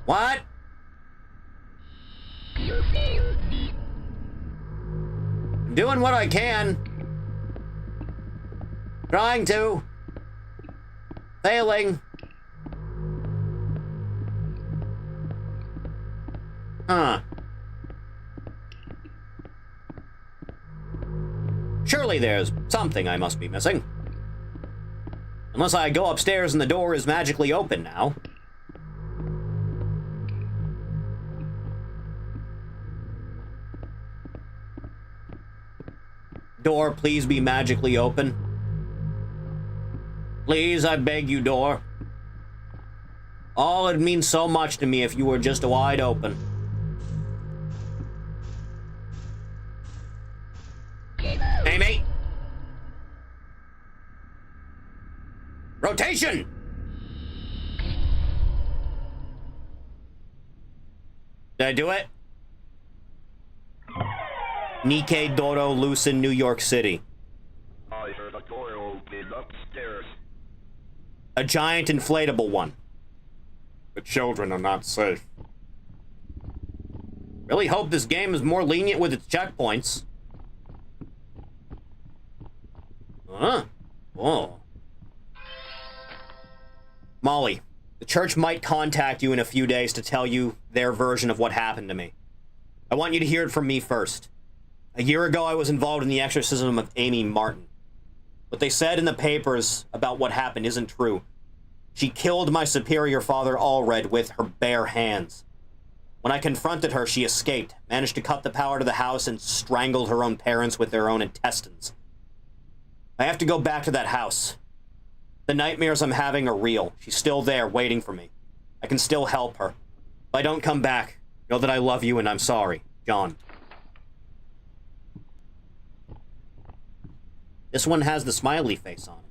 Speaker 1: What? I'm doing what I can. Trying to. Failing. Huh. Surely there's something I must be missing. Unless I go upstairs and the door is magically open now. Door, please be magically open. Please, I beg you, door. Oh, it'd mean so much to me if you were just wide open. Hey, mate. Rotation! Did I do it? Nikkei Doro loose in New York City.
Speaker 3: I heard a door open upstairs.
Speaker 1: A giant inflatable one. The children are not safe. Really hope this game is more lenient with its checkpoints. Huh? Oh. Molly, the church might contact you in a few days to tell you their version of what happened to me. I want you to hear it from me first. A year ago, I was involved in the exorcism of Amy Martin. What they said in the papers about what happened isn't true. She killed my superior father, Allred, with her bare hands. When I confronted her, she escaped, managed to cut the power to the house, and strangled her own parents with their own intestines. I have to go back to that house. The nightmares I'm having are real. She's still there, waiting for me. I can still help her. If I don't come back, know that I love you and I'm sorry. John. This one has the smiley face on it.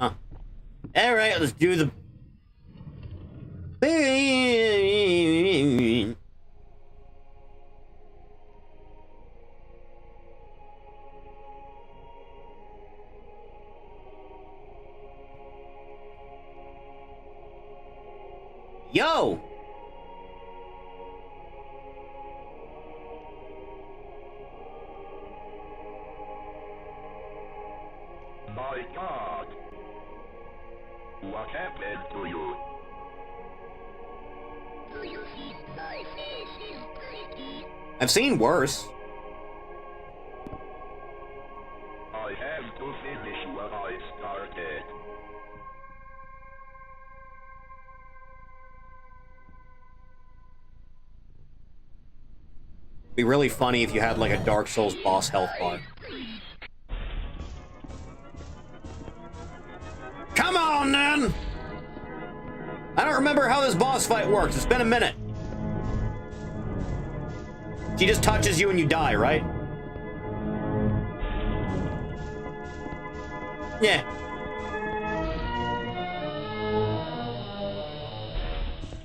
Speaker 1: Huh. Alright, let's do the... Yo!
Speaker 3: My God! What happened to you? Do you think my face is pretty?
Speaker 1: I've seen worse.
Speaker 3: I have to finish what I started.
Speaker 1: It'd be really funny if you had like a Dark Souls boss health bar. Come on, then! I don't remember how this boss fight works. It's been a minute. She just touches you and you die, right? Yeah.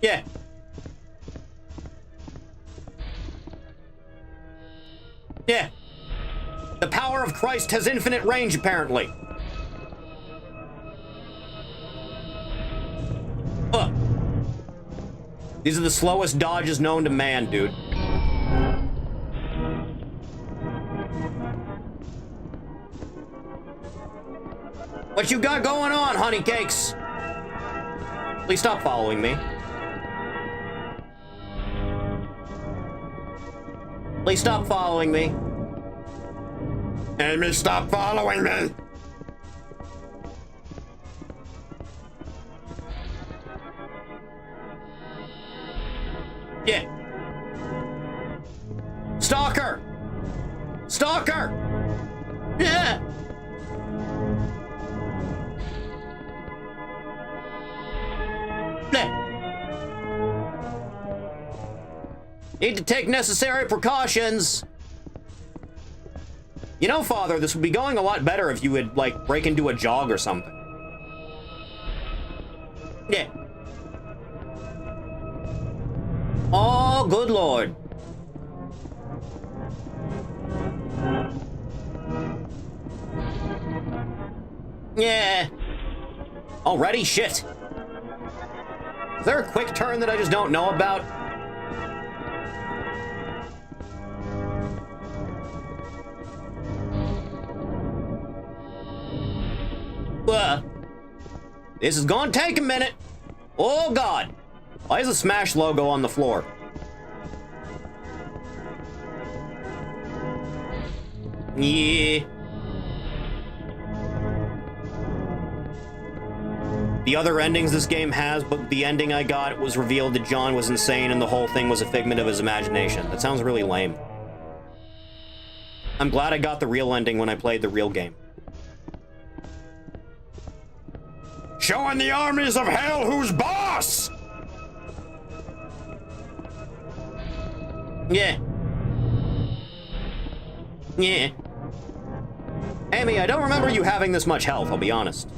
Speaker 1: Yeah. Yeah. The power of Christ has infinite range, apparently. These are the slowest dodges known to man, dude. What you got going on, honey cakes? Please stop following me. Please stop following me.
Speaker 3: Amy, stop following me!
Speaker 1: Yeah. Stalker! Stalker! Yeah! Bleh. Need to take necessary precautions. You know, Father, this would be going a lot better if you would, like, break into a jog or something. Yeah. Oh, good Lord. Yeah. Already? Shit. Is there a quick turn that I just don't know about? This is gonna take a minute. Oh, God. Why is the Smash logo on the floor? Yeah. The other endings this game has, but the ending I got was revealed that John was insane and the whole thing was a figment of his imagination. That sounds really lame. I'm glad I got the real ending when I played the real game. Showing the armies of hell who's boss! Yeah. Yeah. Amy, I don't remember you having this much health, I'll be honest.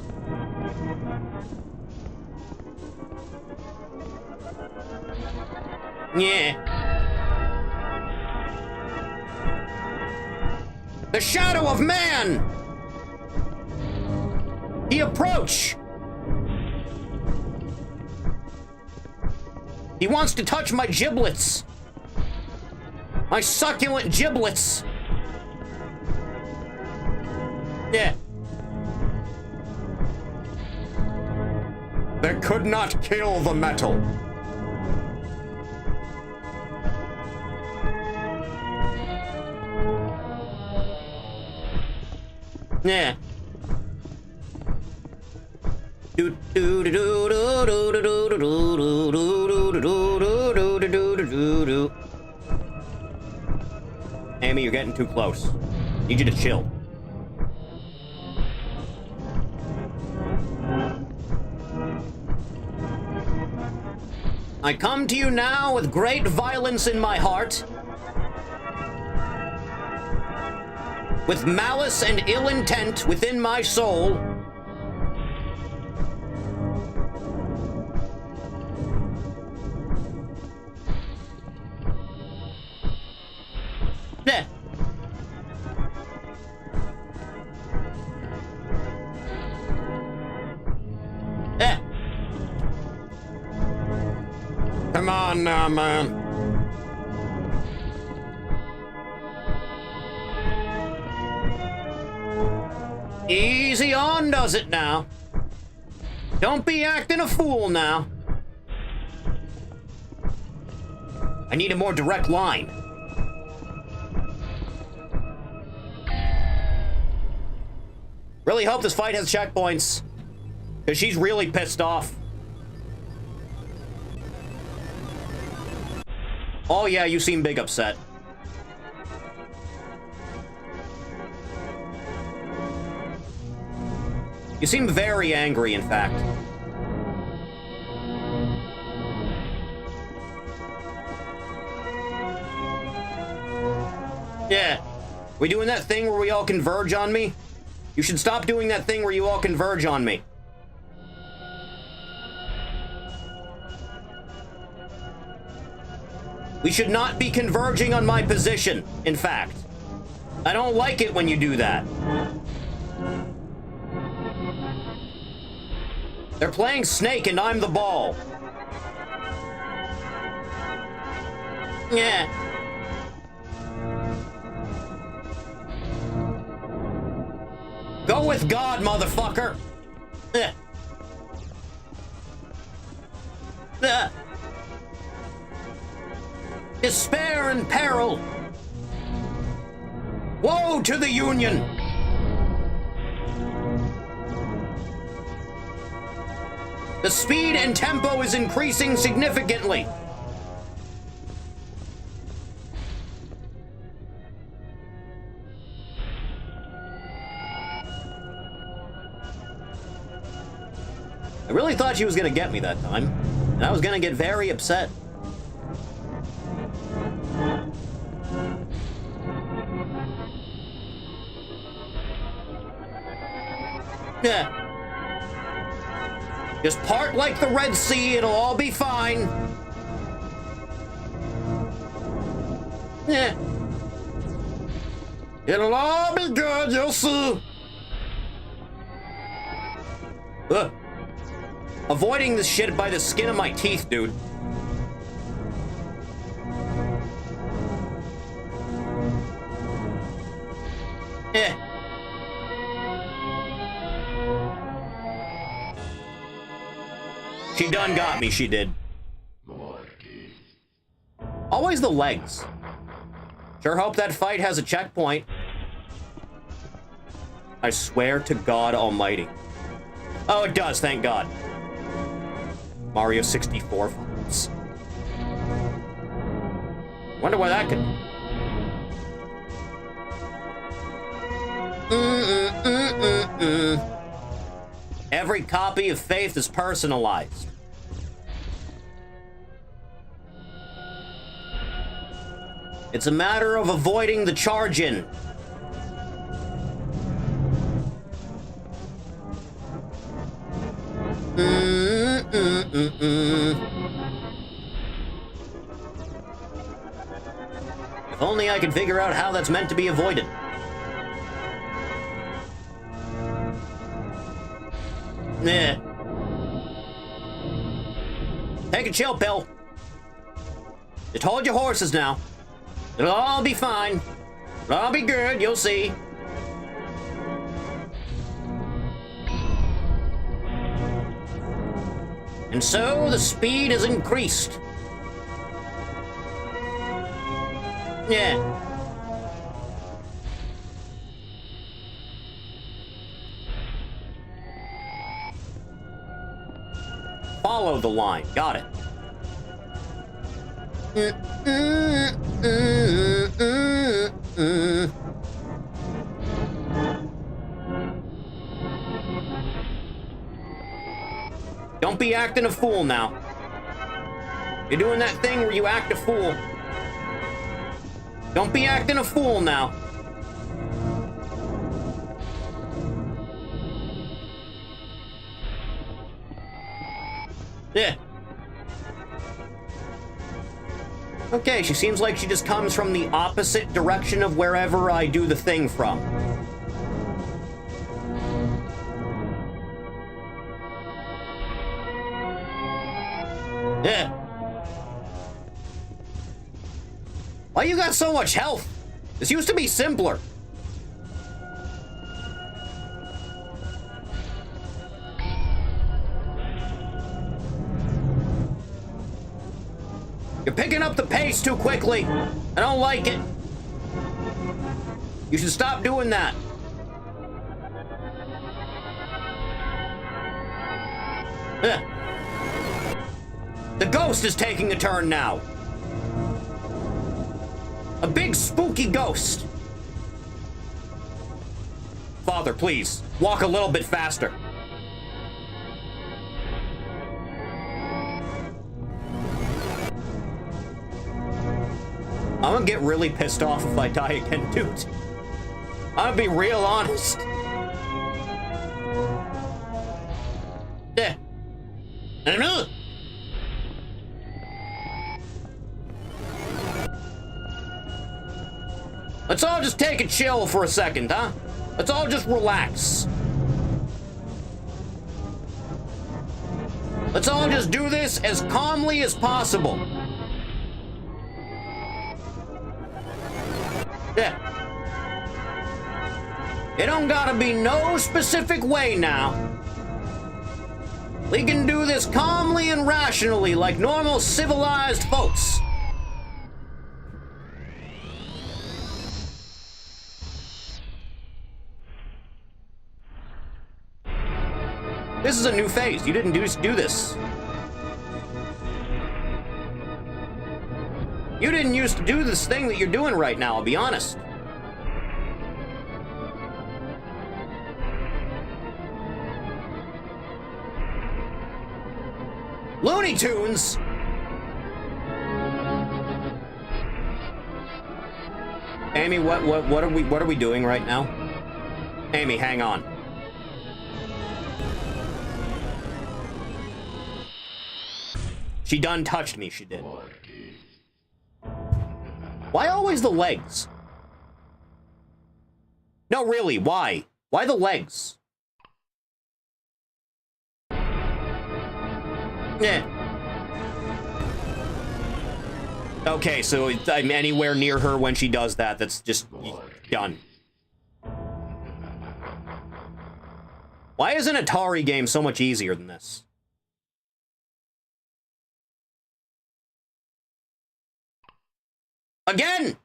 Speaker 1: Yeah. The shadow of man! The approach! He wants to touch my giblets. My succulent giblets. Yeah. They could not kill the metal. Yeah. Amy, you're getting too close. Need you to chill. I come to you now with great violence in my heart, with malice and ill intent within my soul. Yeah. Yeah. Come on now, man. Easy on does it now. Don't be acting a fool now. I need a more direct line. Really hope this fight has checkpoints, because she's really pissed off. Oh yeah, you seem big upset. You seem very angry, in fact. Yeah. We doing that thing where we all converge on me? You should stop doing that thing where you all converge on me. We should not be converging on my position, in fact. I don't like it when you do that. They're playing Snake and I'm the ball. Yeah. Go with God, motherfucker. Despair and peril. Woe to the Union. The speed and tempo is increasing significantly. I really thought she was gonna get me that time, and I was gonna get very upset. Yeah. Just part like the Red Sea, it'll all be fine. Yeah. It'll all be good, you'll see. Ugh. Avoiding this shit by the skin of my teeth, dude. Eh. She done got me, she did. Always the legs. Sure hope that fight has a checkpoint. I swear to God Almighty. Oh, it does, thank God. Mario 64 fights. Wonder why that could... Every copy of Faith is personalized. It's a matter of avoiding the charge-in. If only I could figure out how that's meant to be avoided. Nah. Take a chill pill. Just hold your horses now. It'll all be fine. It'll all be good, you'll see. And so the speed is increased. Yeah. Follow the line. Got it. Don't be acting a fool now. You're doing that thing where you act a fool. Don't be acting a fool now. Yeah. Okay, she seems like she just comes from the opposite direction of wherever I do the thing from. Yeah. Why you got so much health? This used to be simpler. You're picking up the pace too quickly. I don't like it. You should stop doing that. Ugh. The ghost is taking a turn now. A big spooky ghost. Father, please, walk a little bit faster. I'm gonna get really pissed off if I die again, dude. I'm gonna be real honest. Yeah. I don't know. Let's all just take a chill for a second, huh? Let's all just relax. Let's all just do this as calmly as possible. Yeah. It don't gotta be no specific way now. We can do this calmly and rationally like normal civilized folks. This is a new phase. You didn't do this. You didn't used to do this thing that you're doing right now, I'll be honest. Looney Tunes! Amy, what are we doing right now? Amy, hang on. She done touched me, she did. Why always the legs? No, really, why? Why the legs? Yeah. Okay, so I'm anywhere near her when she does that. That's just done. Why is an Atari game so much easier than this? Again!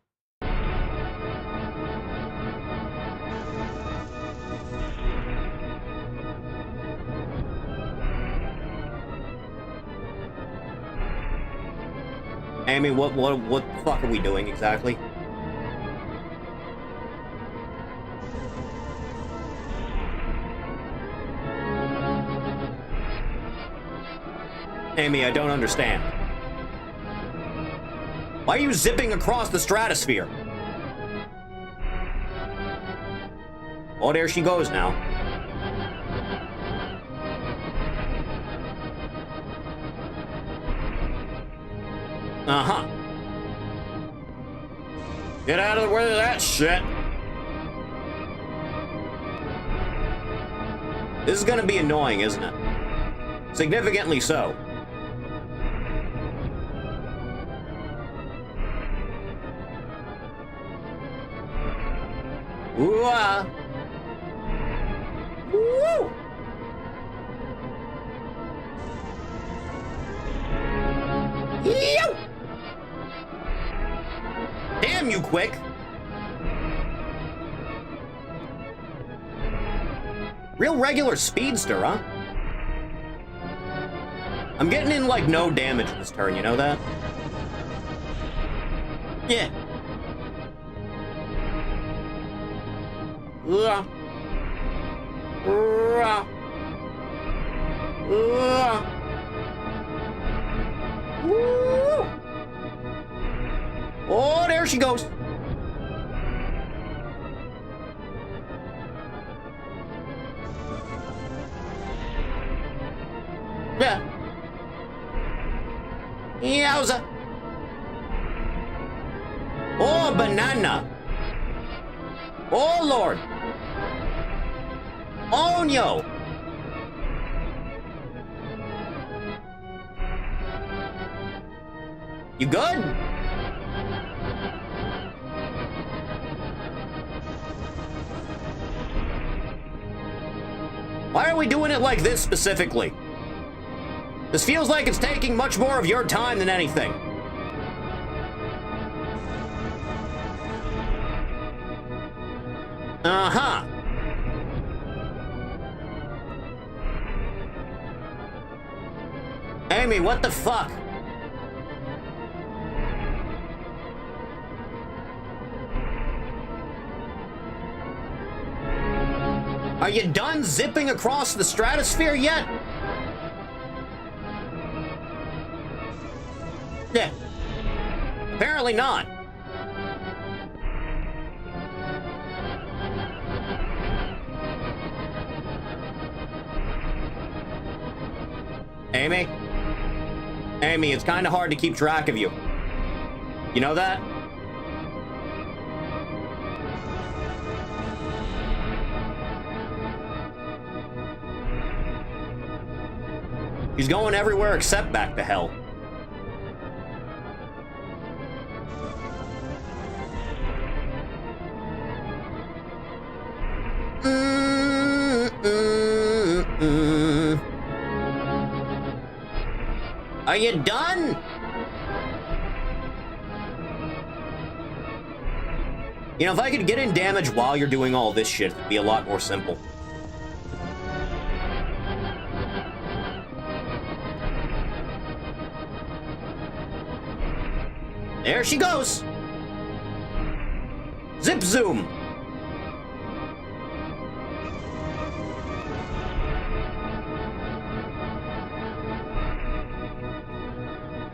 Speaker 1: Amy, what the fuck are we doing exactly? Amy, I don't understand. Why are you zipping across the stratosphere? Oh, there she goes now. Uh-huh. Get out of the way of that shit. This is gonna be annoying, isn't it? Significantly so. Ooh-ah. Woo! Yow! Damn you, quick! Real regular speedster, huh? I'm getting in, like, no damage this turn, you know that? Yeah. Ugh. Ugh. Ugh. Woo. Oh, there she goes. Yeah. Yowza. Oh, banana. Oh, Lord. Oh, no. You good? Why are we doing it like this specifically? This feels like it's taking much more of your time than anything. Uh-huh. Amy, what the fuck? Are you done zipping across the stratosphere yet? Yeah. Apparently not. Amy? Amy, it's kind of hard to keep track of you. You know that? He's going everywhere except back to hell. Are you done? You know, if I could get in damage while you're doing all this shit, it'd be a lot more simple. There she goes. Zip zoom.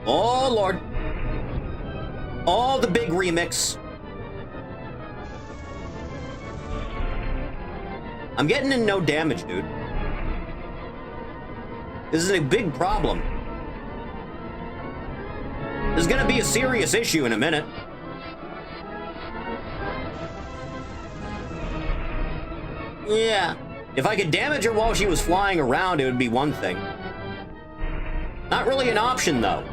Speaker 1: Oh, Lord. Oh, the big remix. I'm getting in no damage, dude. This is a big problem. This is gonna be a serious issue in a minute. Yeah. If I could damage her while she was flying around, it would be one thing. Not really an option, though.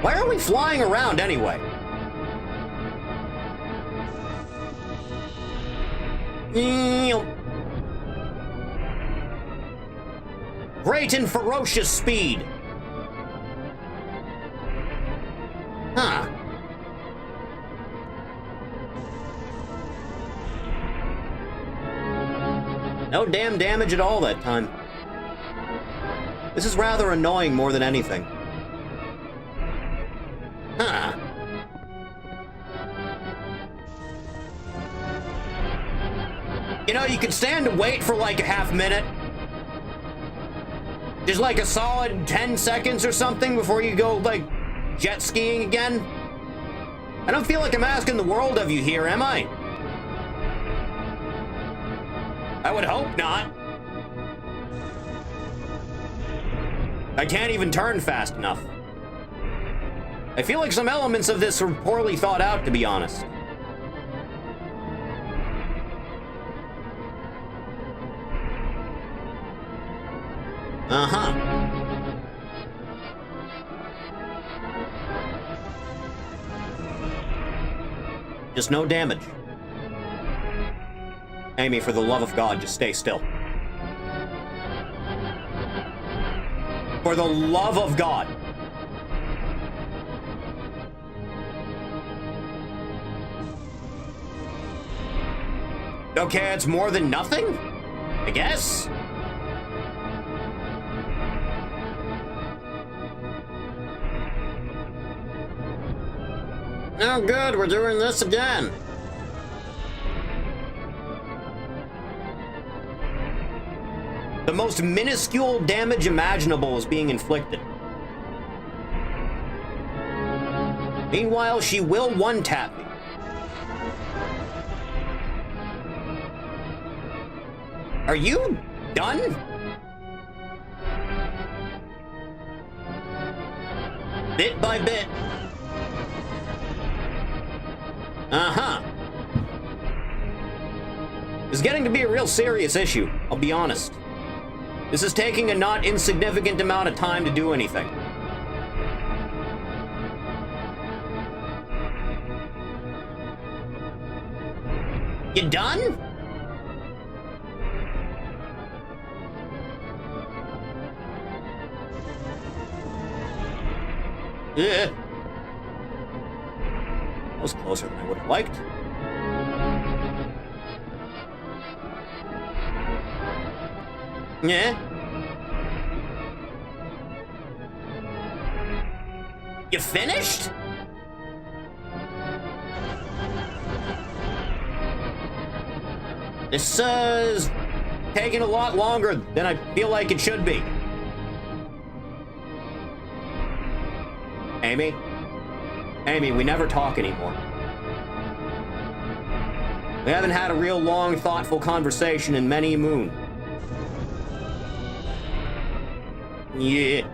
Speaker 1: Why are we flying around anyway? Great and ferocious speed. Huh. No damn damage at all that time. This is rather annoying more than anything. Huh. You know, you could stand to wait for like a half minute. Just like a solid 10 seconds or something before you go, like, jet skiing again. I don't feel like I'm asking the world of you here, am I? I would hope not. I can't even turn fast enough. I feel like some elements of this are poorly thought out, to be honest. Uh-huh. Just no damage. Amy, for the love of God, just stay still. For the love of God. Okay, it's more than nothing? I guess? Oh, good, we're doing this again. The most minuscule damage imaginable is being inflicted. Meanwhile, she will one-tap me. Are you done? Bit by bit. Uh-huh. It's getting to be a real serious issue, I'll be honest. This is taking a not insignificant amount of time to do anything. You done? Yeah. That was closer than I would have liked. Yeah. You finished? This is taking a lot longer than I feel like it should be. Amy? Amy, we never talk anymore. We haven't had a real long, thoughtful conversation in many a moon. Yeah.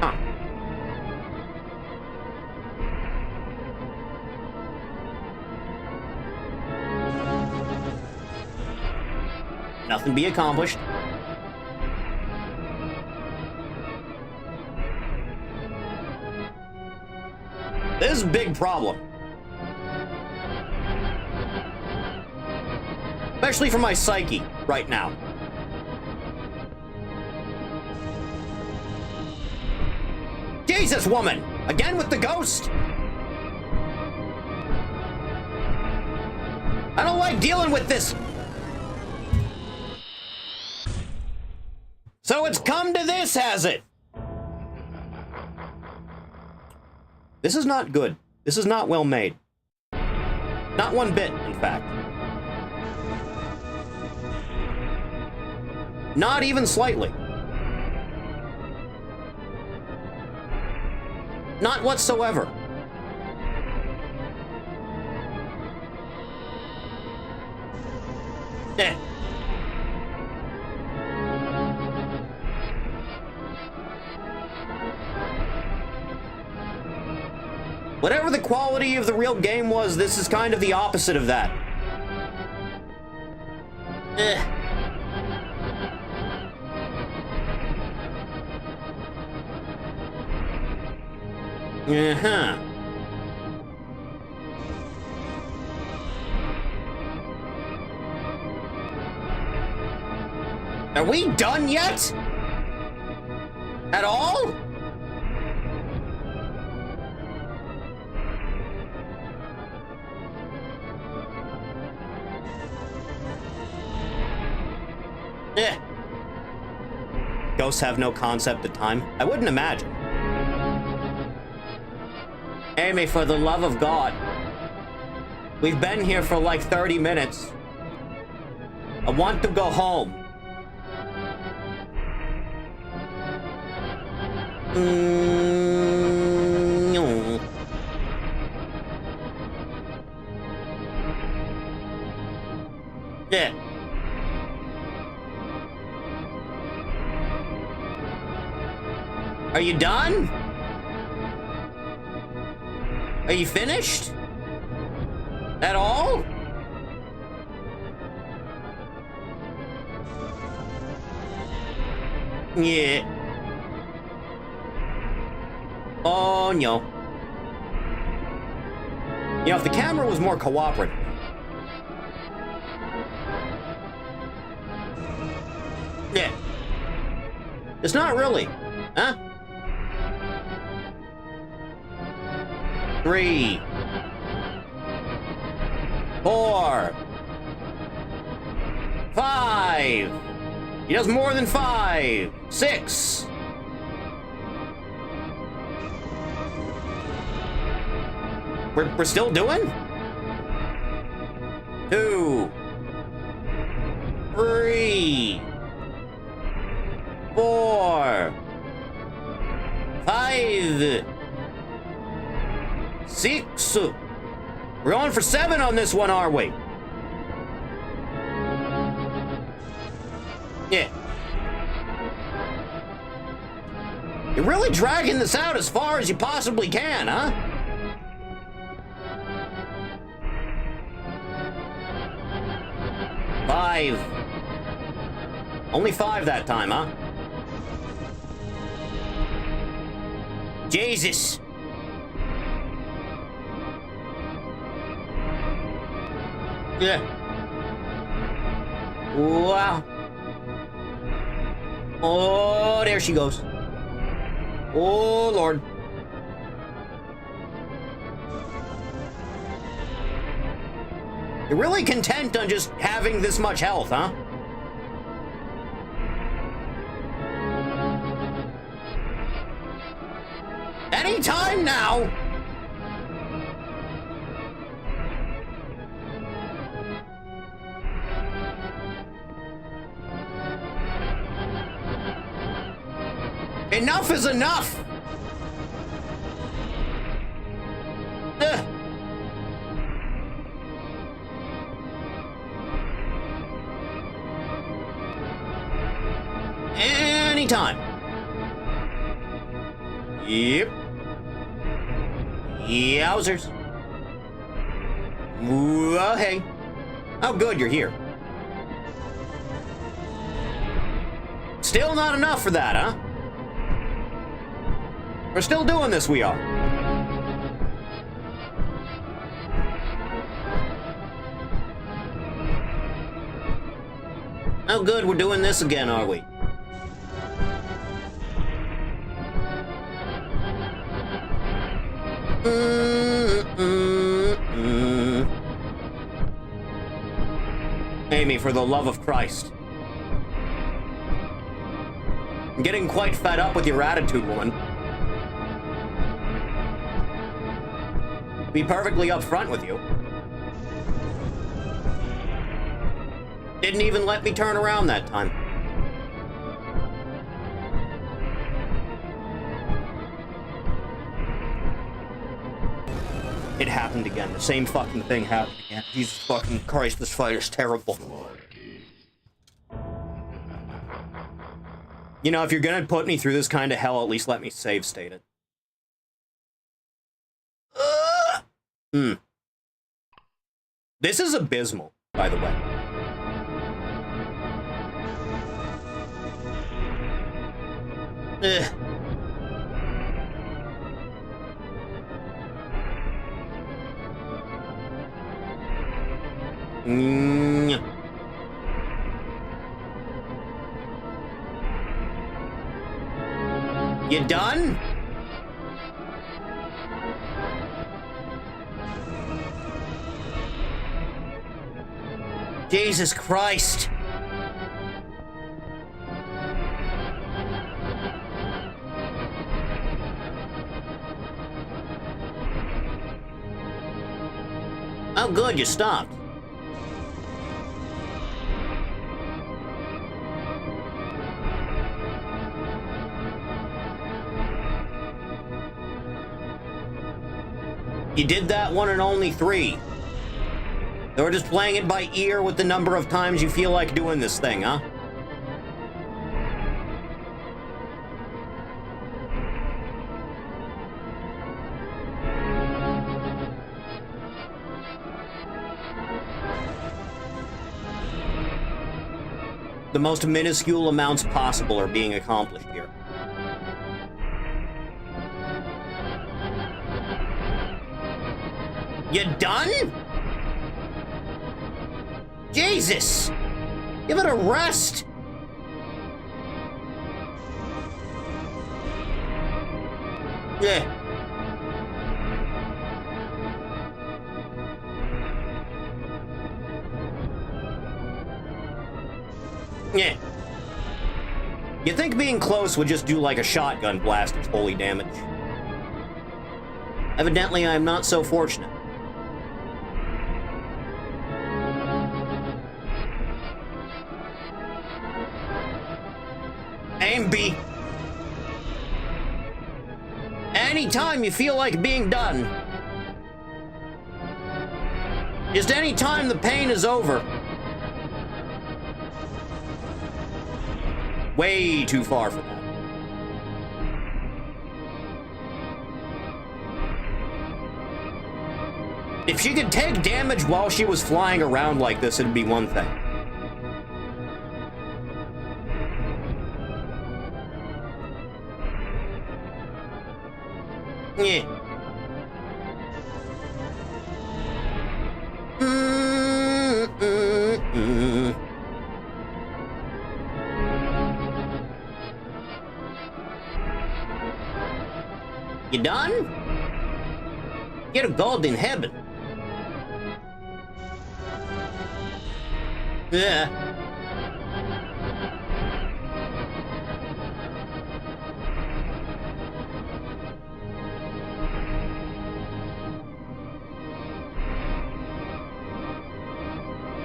Speaker 1: Huh. Nothing be accomplished. This is a big problem. Especially for my psyche right now. Jesus, woman! Again with the ghost? I don't like dealing with this. So it's come to this, has it? This is not good. This is not well made. Not one bit, in fact. Not even slightly. Not whatsoever. Eh. Whatever the quality of the real game was, this is kind of the opposite of that. Eh. Uh-huh. Are we done yet? At all? Eh. Ghosts have no concept of time? I wouldn't imagine. Amy, for the love of God. We've been here for like 30 minutes. I want to go home. No. Yeah. Are you done? Are you finished? At all? Yeah. Oh, no. You know, if the camera was more cooperative. Yeah. It's not really. Huh? 3, 4, 5. He does more than 5. 6. We're still doing? 2, 3, 4, 5, 6. We're going for 7 on this one, are we? Yeah. You're really dragging this out as far as you possibly can, huh? Five. Only 5 that time, huh? Jesus. Yeah. Wow. Oh, there she goes. Oh, Lord. You're really content on just having this much health, huh? Anytime now! Enough is enough! Ugh. Anytime. Yep. Yowzers. Well, hey. Oh, good, you're here. Still not enough for that, huh? We're still doing this, we are. Oh, good, we're doing this again, are we? Amy, for the love of Christ. I'm getting quite fed up with your attitude, woman. Be perfectly upfront with you. Didn't even let me turn around that time. It happened again. The same fucking thing happened again. Jesus fucking Christ, this fight is terrible. You know, if you're gonna put me through this kind of hell, at least let me save state it. This is abysmal, by the way. You done? Jesus Christ. Oh, good, you stopped. You did that one and only 3. They were just playing it by ear with the number of times you feel like doing this thing, huh? The most minuscule amounts possible are being accomplished here. You done? Jesus! Give it a rest! Yeah. Yeah. You'd think being close would just do like a shotgun blast its holy damage. Evidently, I am not so fortunate. Aim B. Anytime you feel like being done. Just anytime the pain is over. Way too far for that. If she could take damage while she was flying around like this, it'd be one thing. Yeah. You done? Get a gold in heaven. Yeah.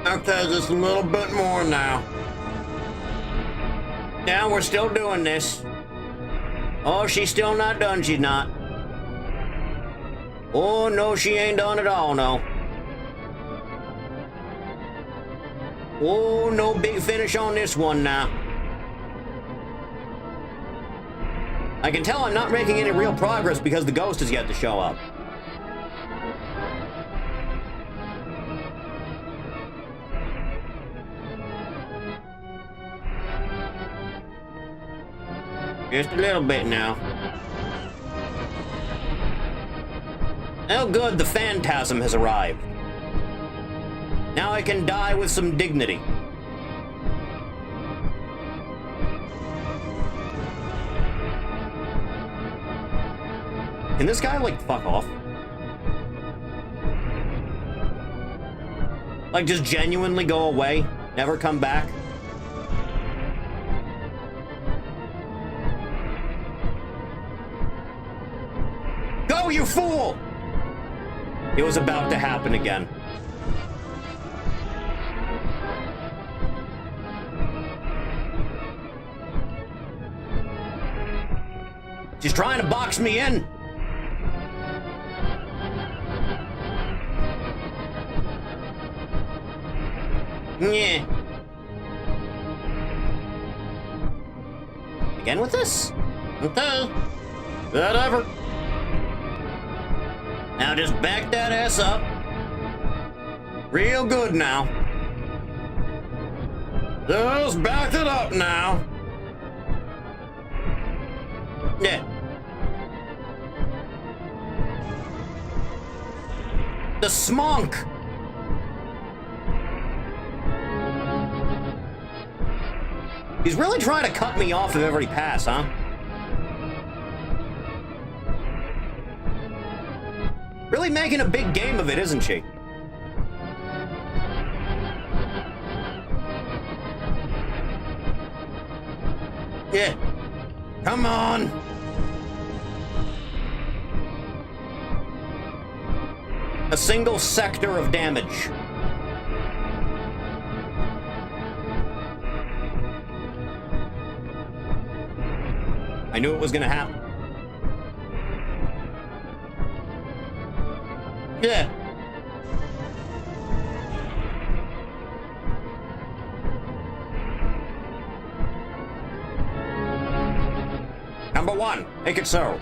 Speaker 1: Okay, just a little bit more now. Now we're still doing this. Oh, she's still not done, she's not. Oh, no, she ain't done at all, no. Oh, no big finish on this one now. I can tell I'm not making any real progress because the ghost has yet to show up. Just a little bit now. Oh good, the phantasm has arrived. Now I can die with some dignity. Can this guy, like, fuck off? Like, just genuinely go away? Never come back? Go, you fool! It was about to happen again. She's trying to box me in. Yeah. Again with this? Okay. Whatever. Now just back that ass up. Real good now. Just back it up now. Yeah. The smunk. He's really trying to cut me off of every pass, huh? Really making a big game of it, isn't she? Yeah. Come on. A single sector of damage. I knew it was gonna happen. Yeah. Number one, make it so.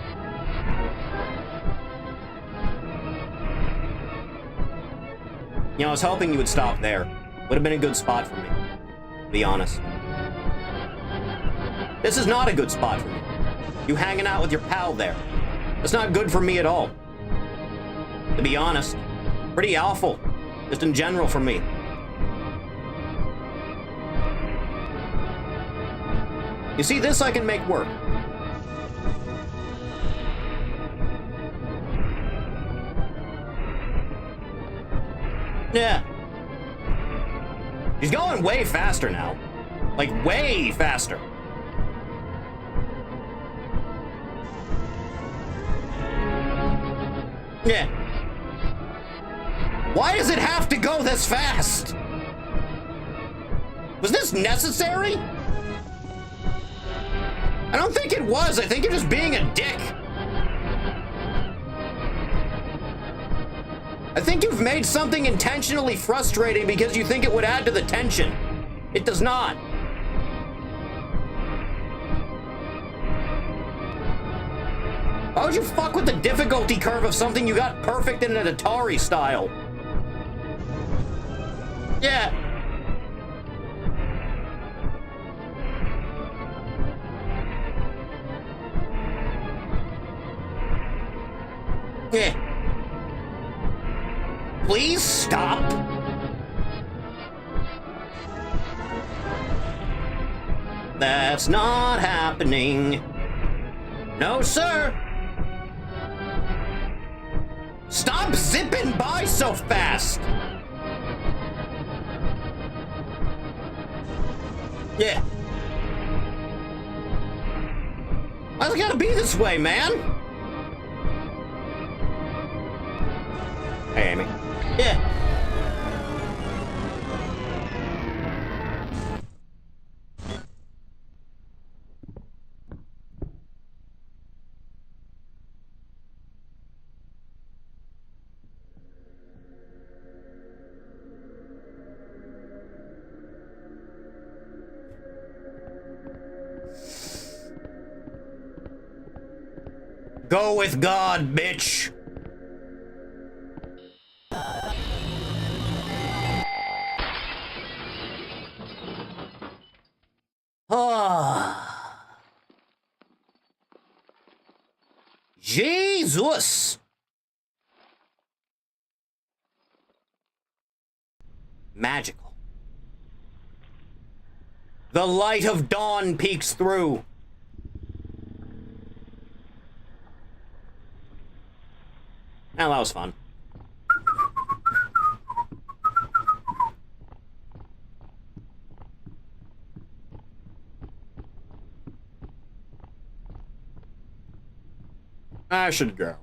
Speaker 1: You know, I was hoping you would stop there. Would have been a good spot for me, to be honest. This is not a good spot for me. You hanging out with your pal there. It's not good for me at all. To be honest. Pretty awful. Just in general for me. You see, this I can make work. Yeah. He's going way faster now. Like, way faster. Yeah. Why does it have to go this fast? Was this necessary? I don't think it was. I think you're just being a dick. I think you've made something intentionally frustrating because you think it would add to the tension. It does not. Why would you fuck with the difficulty curve of something you got perfect in an Atari style? Yeah. Yeah. Please stop. That's not happening. No, sir. Stop zipping by so fast. Yeah. Why's it gotta be this way, man? Hey, Amy. Yeah. Go with God, bitch. Ah. Jesus. Magical. The light of dawn peeks through. Now that was fun. I should go.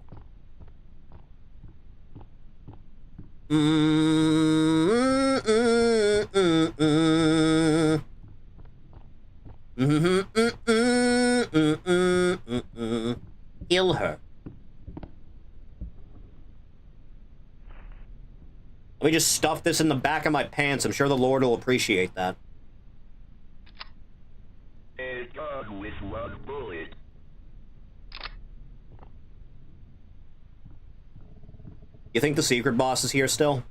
Speaker 1: Kill her. Let me just stuff this in the back of my pants. I'm sure the Lord will appreciate that.
Speaker 3: It's gone with one bullet.
Speaker 1: You think the secret boss is here still?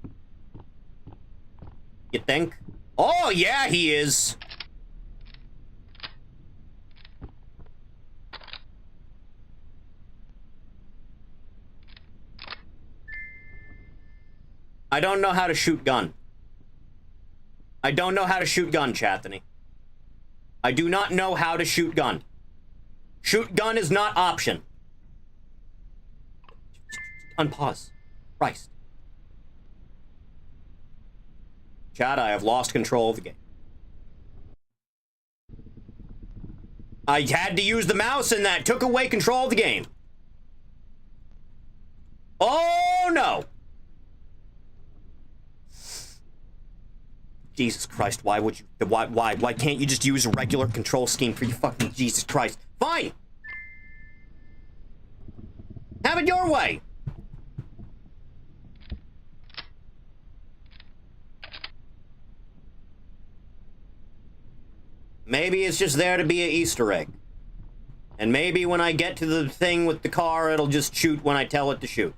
Speaker 1: You think? Oh, yeah, he is. I don't know how to shoot gun. I don't know how to shoot gun, Chathany. I do not know how to shoot gun. Shoot gun is not option. Unpause. Christ. Chat, I have lost control of the game. I had to use the mouse and that took away control of the game. Oh, no. Jesus Christ, why would you... Why can't you just use a regular control scheme for your fucking... Jesus Christ. Fine! Have it your way! Maybe it's just there to be an Easter egg. And maybe when I get to the thing with the car, it'll just shoot when I tell it to shoot.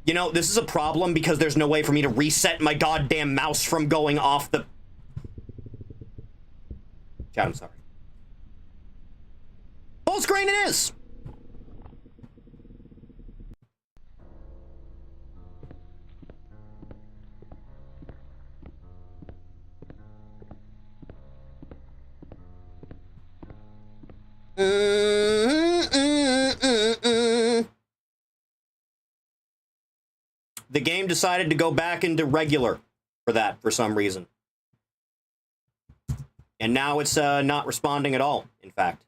Speaker 1: You know, this is a problem because there's no way for me to reset my goddamn mouse from going off the... Chat, I'm sorry. Full screen it is! The game decided to go back into regular for that for some reason. And now it's not responding at all, in fact.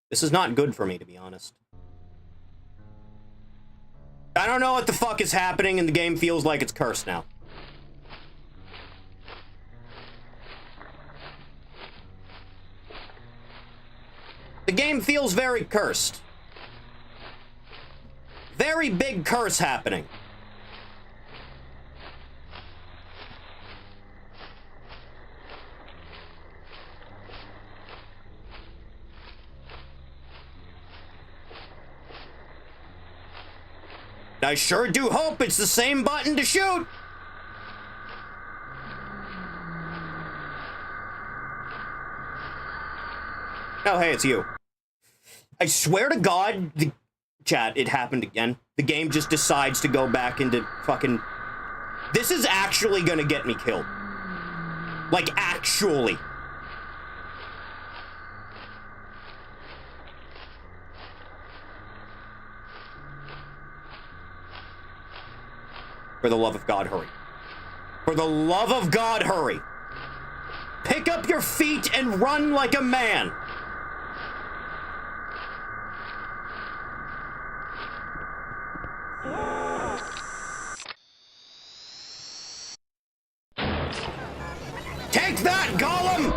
Speaker 1: This is not good for me, to be honest. I don't know what the fuck is happening, and the game feels like it's cursed now. The game feels very cursed. Very big curse happening. I sure do hope it's the same button to shoot. Oh, hey, it's you. I swear to God, the chat, it happened again. The game just decides to go back into fucking... This is actually gonna get me killed. Like, actually. For the love of God, hurry. For the love of God, hurry. Pick up your feet and run like a man. Take that, Gollum!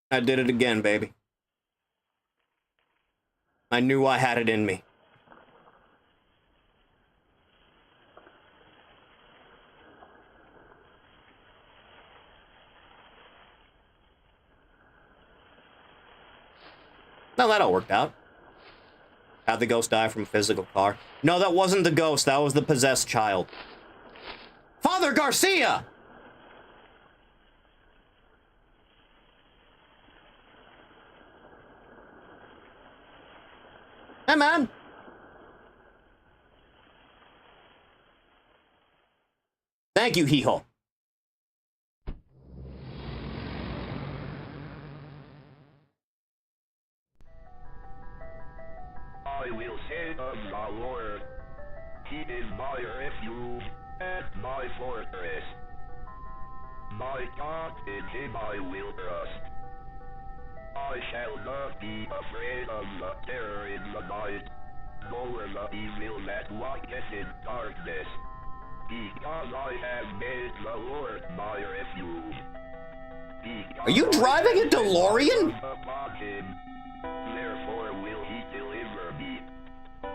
Speaker 1: I did it again, baby. I knew I had it in me. No, that all worked out. How'd the ghost die from a physical car? No, that wasn't the ghost. That was the possessed child. Father Garcia! Hey, man. Thank you, Hee-Haw.
Speaker 3: I will say of the Lord, He is my refuge and my fortress. My God, in Him I will trust. I shall not be afraid of the terror in the night, nor the evil that walketh in darkness, because I have made the Lord my refuge.
Speaker 1: Are you driving a DeLorean?
Speaker 3: Therefore will He deliver me.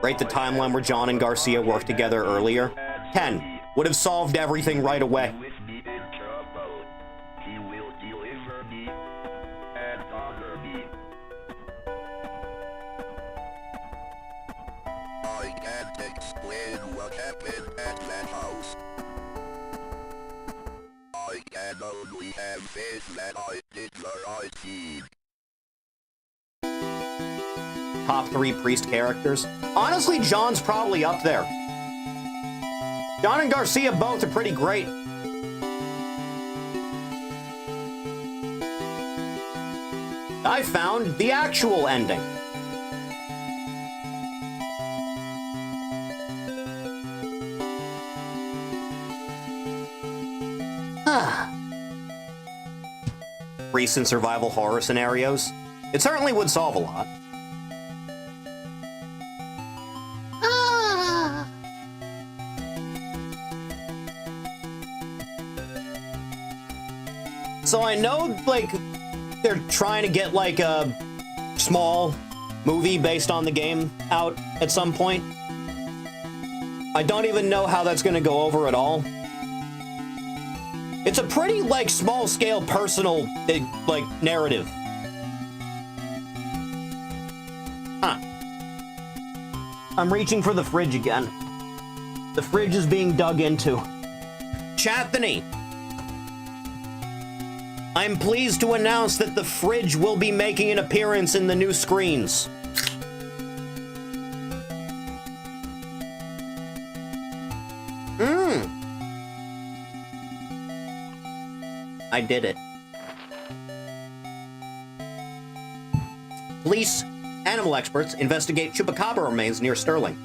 Speaker 1: Right, the timeline where John and Garcia worked together earlier. 10. Would have solved everything right away.
Speaker 3: With me in trouble, He will deliver me and honor me. I can't explain what happened at that house. I can only have faith that I did the right deed.
Speaker 1: Top 3 priest characters. Honestly, John's probably up there. John and Garcia both are pretty great. I found the actual ending. recent survival horror scenarios. It certainly would solve a lot.
Speaker 2: Ah.
Speaker 1: So I know, like, they're trying to get, like, a small movie based on the game out at some point. I don't even know how that's going to go over at all. It's a pretty, like, small-scale, personal, like, narrative. Huh. I'm reaching for the fridge again. The fridge is being dug into. Chathany! I'm pleased to announce that the fridge will be making an appearance in the new screens. I did it. Police, animal experts investigate chupacabra remains near Sterling.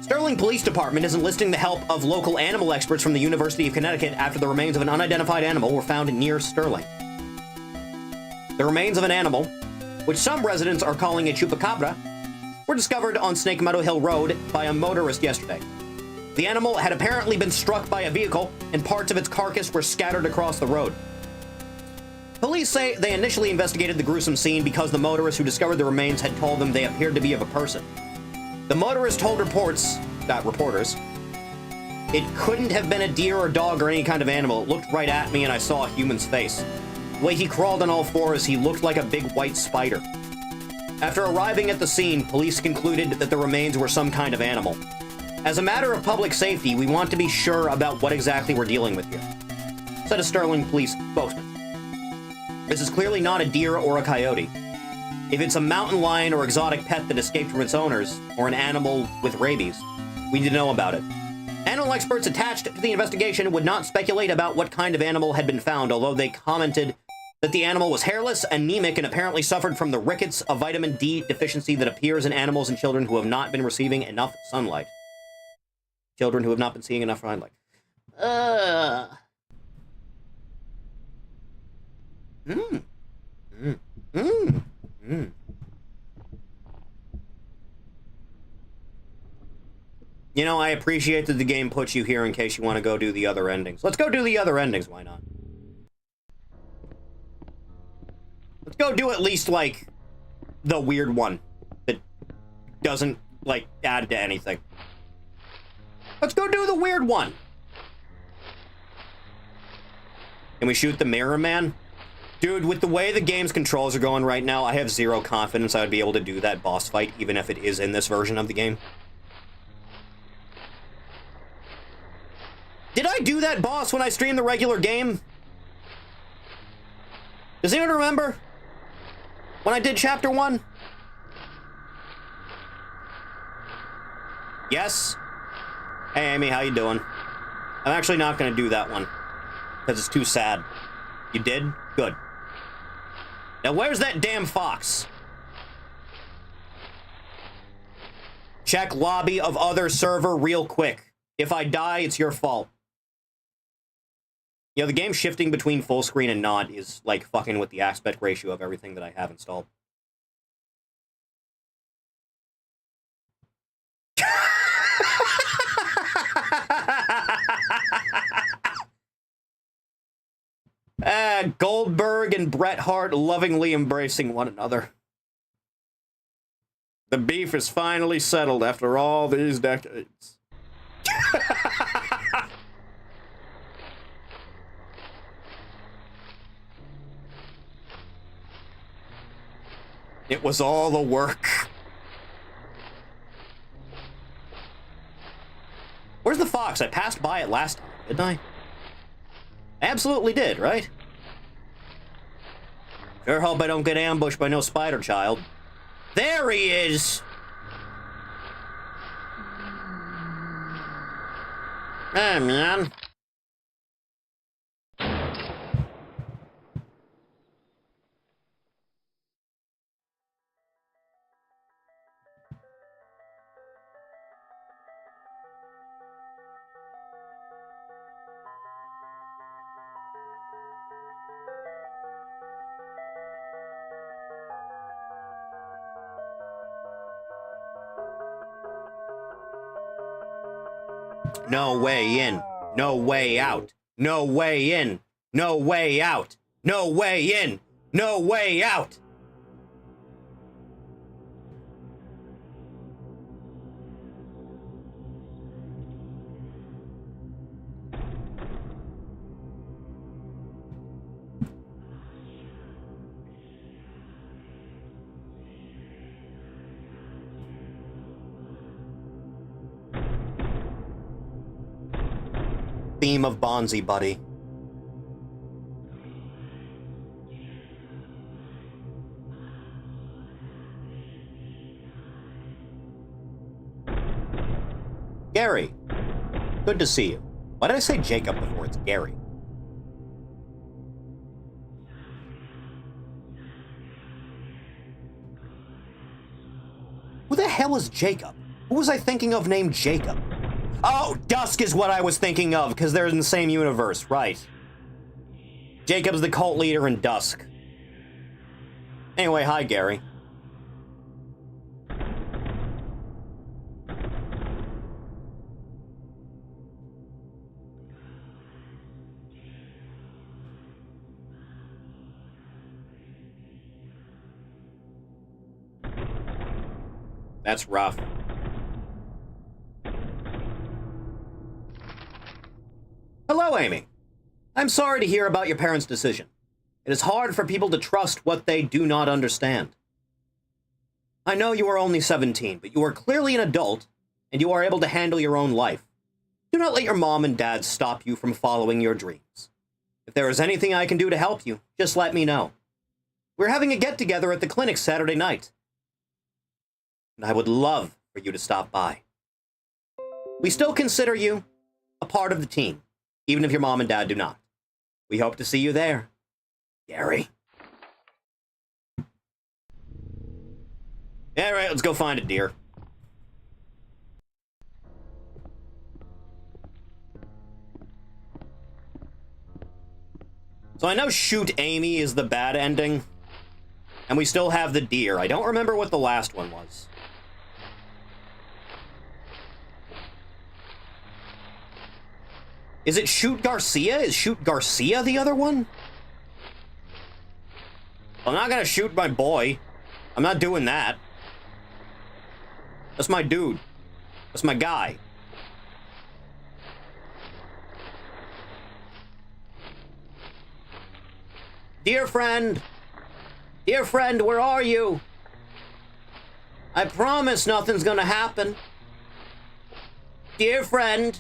Speaker 1: Sterling Police Department is enlisting the help of local animal experts from the University of Connecticut after the remains of an unidentified animal were found near Sterling. The remains of an animal, which some residents are calling a chupacabra, were discovered on Snake Meadow Hill Road by a motorist yesterday. The animal had apparently been struck by a vehicle, and parts of its carcass were scattered across the road. Police say they initially investigated the gruesome scene because the motorist who discovered the remains had told them they appeared to be of a person. The motorist told reporters, it couldn't have been a deer or dog or any kind of animal. It looked right at me and I saw a human's face. The way he crawled on all fours, he looked like a big white spider. After arriving at the scene, police concluded that the remains were some kind of animal. As a matter of public safety, we want to be sure about what exactly we're dealing with here, said a Sterling police spokesman. This is clearly not a deer or a coyote. If it's a mountain lion or exotic pet that escaped from its owners, or an animal with rabies, we need to know about it. Animal experts attached to the investigation would not speculate about what kind of animal had been found, although they commented that the animal was hairless, anemic, and apparently suffered from the rickets, a vitamin D deficiency that appears in animals and children who have not been receiving enough sunlight. Children who have not been seeing enough sunlight. You know, I appreciate that the game puts you here in case you want to go do the other endings. Let's go do the other endings, why not? Let's go do at least, like, the weird one that doesn't, like, add to anything. Let's go do the weird one. Can we shoot the Mirror Man? Dude, with the way the game's controls are going right now, I have zero confidence I would be able to do that boss fight, even if it is in this version of the game. Did I do that boss when I streamed the regular game? Does anyone remember? When I did Chapter 1? Yes? Hey, Amy, how you doing? I'm actually not going to do that one, because it's too sad. You did? Good. Now, where's that damn fox? Check lobby of other server real quick. If I die, it's your fault. You know, the game shifting between full screen and not is, like, fucking with the aspect ratio of everything that I have installed. Goldberg and Bret Hart lovingly embracing one another. The beef is finally settled after all these decades. It was all the work. Where's the fox? I passed by it last time, didn't I? Absolutely did, right? Sure hope I don't get ambushed by no spider child. There he is! Hey, man. No way in. No way out. No way in. No way out. No way in. No way out. Theme of Bonzi, buddy. Gary, good to see you. Why did I say Jacob before it's Gary? Who the hell is Jacob? Who was I thinking of named Jacob? Oh, Dusk is what I was thinking of, because they're in the same universe, right. Jacob's the cult leader in Dusk. Anyway, hi, Gary. That's rough. Hello, Amy. I'm sorry to hear about your parents' decision. It is hard for people to trust what they do not understand. I know you are only 17, but you are clearly an adult, and you are able to handle your own life. Do not let your mom and dad stop you from following your dreams. If there is anything I can do to help you, just let me know. We're having a get-together at the clinic Saturday night, and I would love for you to stop by. We still consider you a part of the team, even if your mom and dad do not. We hope to see you there, Gary. All right, let's go find a deer. So I know Shoot Amy is the bad ending, and we still have the deer. I don't remember what the last one was. Is it Shoot Garcia? Is Shoot Garcia the other one? I'm not gonna shoot my boy. I'm not doing that. That's my dude. That's my guy. Dear friend, where are you? I promise nothing's gonna happen. Dear friend,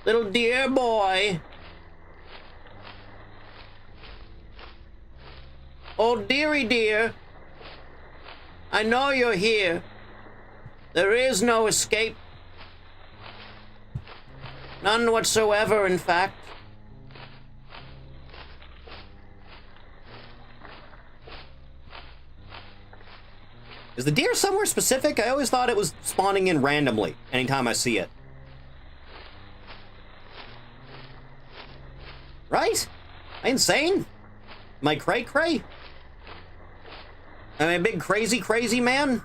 Speaker 1: little dear boy. Oh, dearie dear, I know you're here. There is no escape. None whatsoever, in fact. Is the deer somewhere specific? I always thought it was spawning in randomly anytime I see it. Right? Am I insane? Am I cray-cray? Am I a big crazy man?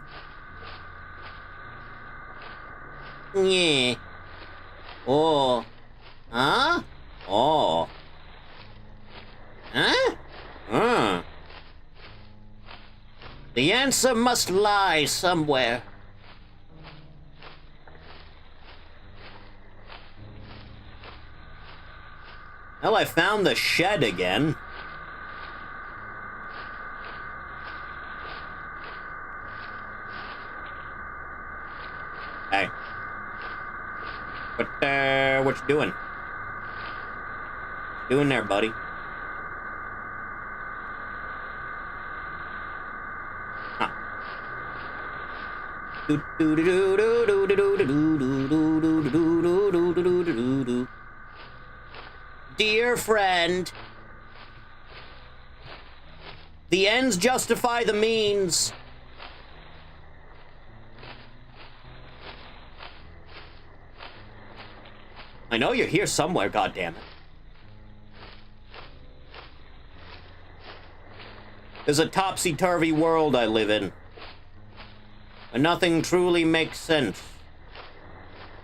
Speaker 1: Yeah. Oh. Huh? Oh. Huh? Huh. The answer must lie somewhere. Well, I found the shed again. Hey. What you doing? Doing there, buddy? Dear friend, the ends justify the means. I know you're here somewhere, goddammit. There's a topsy-turvy world I live in. And nothing truly makes sense.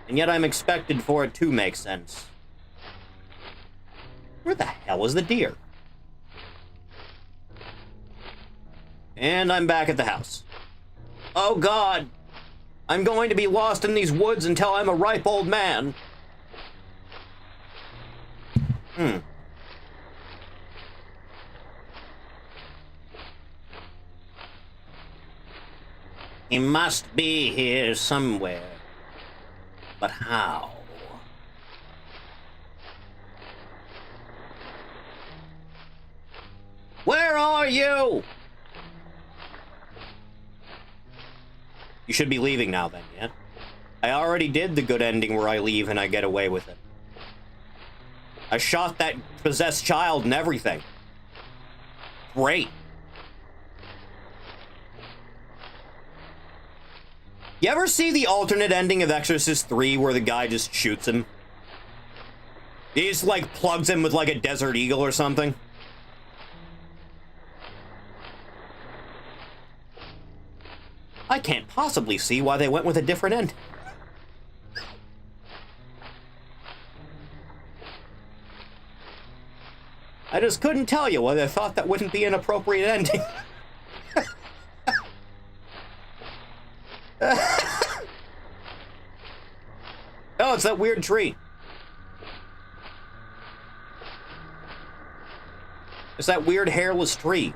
Speaker 1: And yet I'm expected for it to make sense. Where the hell is the deer? And I'm back at the house. Oh God! I'm going to be lost in these woods until I'm a ripe old man. He must be here somewhere. But how? Where are you? You should be leaving now then, yeah? I already did the good ending where I leave and I get away with it. I shot that possessed child and everything. Great. You ever see the alternate ending of Exorcist 3 where the guy just shoots him? He just, like, plugs him with, like, a Desert Eagle or something? I can't possibly see why they went with a different end. I just couldn't tell you why they thought that wouldn't be an appropriate ending. Oh, it's that weird tree. It's that weird hairless tree.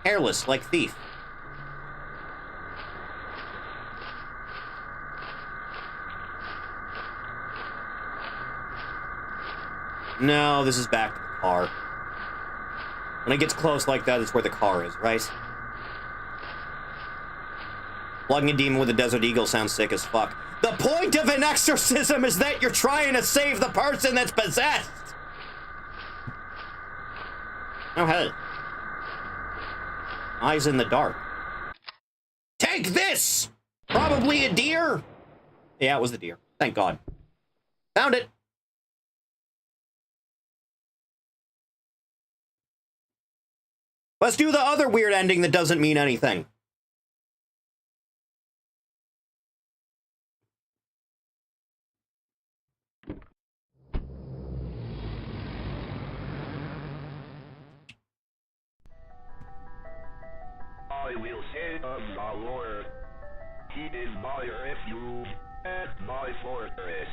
Speaker 1: Hairless, like Thief. No, this is back to the car. When it gets close like that, it's where the car is, right? Plugging a demon with a Desert Eagle sounds sick as fuck. The point of an exorcism is that you're trying to save the person that's possessed! Oh, hey. Eyes in the dark. Take this! Probably a deer? Yeah, it was the deer. Thank God. Found it. Let's do the other weird ending that doesn't mean anything.
Speaker 3: I will say of the Lord, He is my refuge and my fortress.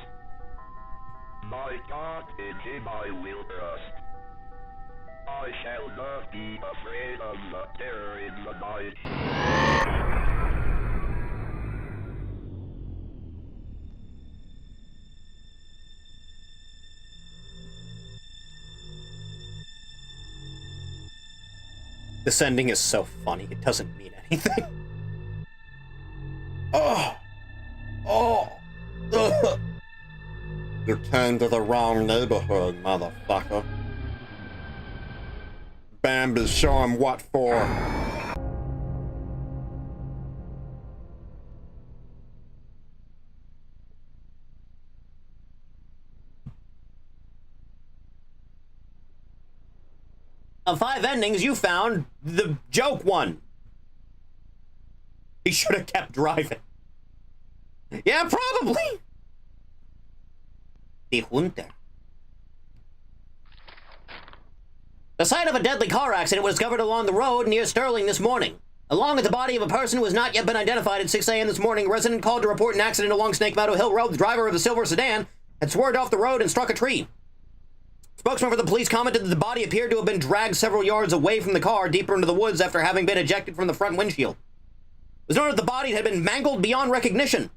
Speaker 3: My God, in Him I will trust. I shall not be afraid of the terror in the night.
Speaker 1: This ending is so funny, it doesn't mean anything. Oh! Oh! Ugh. You came to the wrong neighborhood, motherfucker. Bambi, show him what for. Of 5 endings, you found the joke one. He should have kept driving. Yeah, probably. The Hunter. The site of a deadly car accident was discovered along the road near Sterling this morning. Along with the body of a person who has not yet been identified at 6 a.m. this morning, a resident called to report an accident along Snake Meadow Hill Road. The driver of the silver sedan had swerved off the road and struck a tree. Spokesman for the police commented that the body appeared to have been dragged several yards away from the car, deeper into the woods after having been ejected from the front windshield. It was noted the body had been mangled beyond recognition.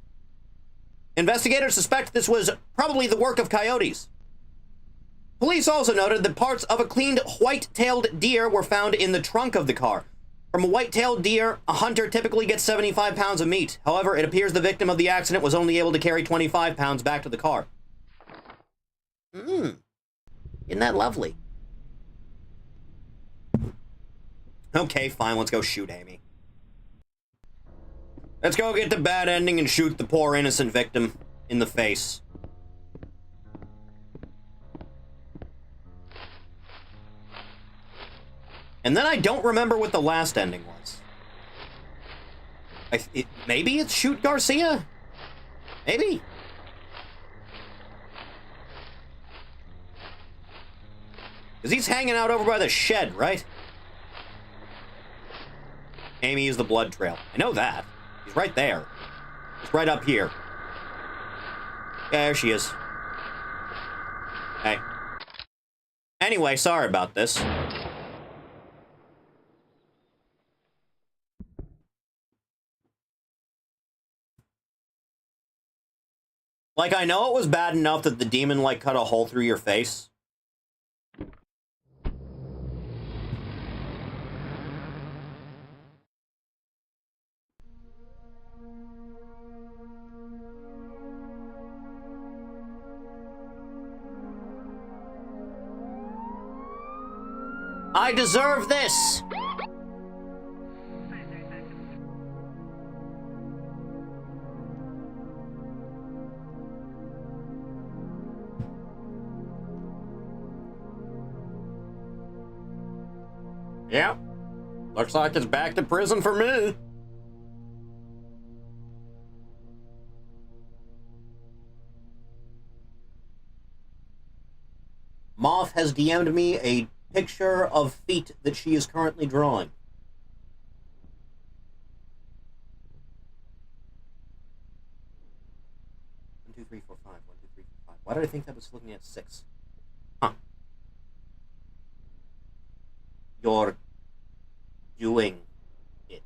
Speaker 1: Investigators suspect this was probably the work of coyotes. Police also noted that parts of a cleaned white-tailed deer were found in the trunk of the car. From a white-tailed deer, a hunter typically gets 75 pounds of meat. However, it appears the victim of the accident was only able to carry 25 pounds back to the car. Isn't that lovely? Okay, fine, let's go shoot Amy. Let's go get the bad ending and shoot the poor innocent victim in the face. And then I don't remember what the last ending was. Maybe it's Shoot Garcia? Maybe. Because he's hanging out over by the shed, right? Amy is the blood trail. I know that. He's right there. He's right up here. Yeah, there she is. Hey. Anyway, sorry about this. Like, I know it was bad enough that the demon, like, cut a hole through your face. I deserve this! Yep. Looks like it's back to prison for me. Moth has DM'd me a picture of feet that she is currently drawing. 1, 2, 3, 4, 5. 1, 2, 3, 4, 5. Why did I think that was looking at 6? Huh. You're doing it.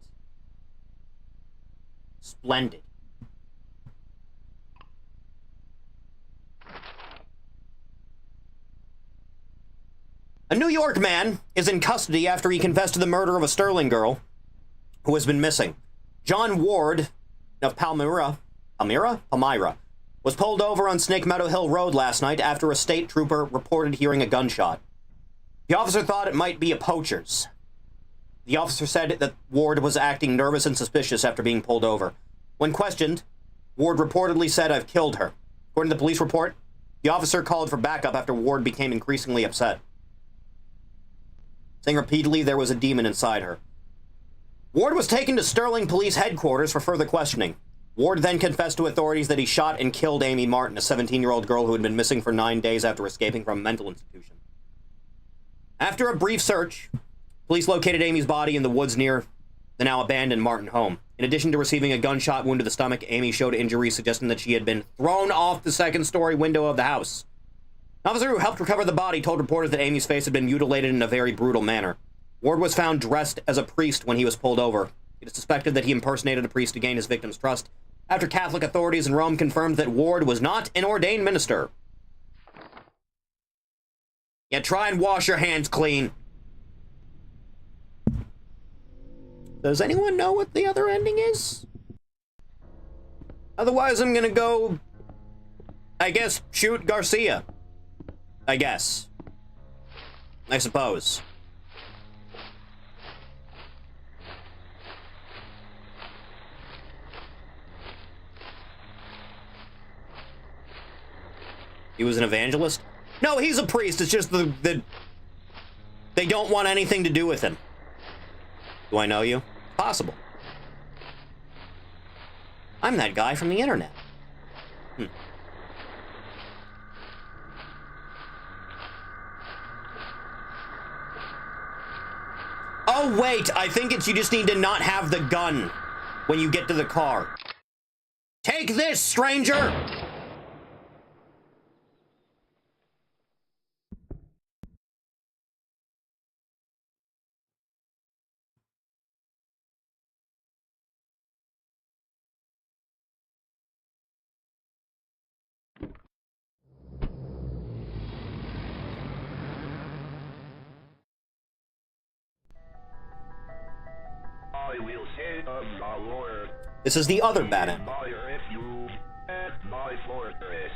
Speaker 1: Splendid. A New York man is in custody after he confessed to the murder of a Sterling girl who has been missing. John Ward of Palmyra, was pulled over on Snake Meadow Hill Road last night after a state trooper reported hearing a gunshot. The officer thought it might be a poacher's. The officer said that Ward was acting nervous and suspicious after being pulled over. When questioned, Ward reportedly said, "I've killed her." According to the police report, the officer called for backup after Ward became increasingly upset, saying repeatedly there was a demon inside her. Ward was taken to Sterling Police Headquarters for further questioning. Ward then confessed to authorities that he shot and killed Amy Martin, a 17-year-old girl who had been missing for 9 days after escaping from a mental institution. After a brief search, police located Amy's body in the woods near the now abandoned Martin home. In addition to receiving a gunshot wound to the stomach, Amy showed injuries suggesting that she had been thrown off the second-story window of the house. An officer who helped recover the body told reporters that Amy's face had been mutilated in a very brutal manner. Ward was found dressed as a priest when he was pulled over. It is suspected that he impersonated a priest to gain his victim's trust, after Catholic authorities in Rome confirmed that Ward was not an ordained minister. Yeah, try and wash your hands clean. Does anyone know what the other ending is? Otherwise, I'm gonna go, I guess, shoot Garcia. I guess. I suppose. He was an evangelist? No, he's a priest. It's just the they don't want anything to do with him. Do I know you? Possible. I'm that guy from the internet. Oh, wait, I think it's you just need to not have the gun when you get to the car. Take this, stranger!
Speaker 3: I will send us the Lord.
Speaker 1: This is the other bad end.
Speaker 3: My refuge and my fortress.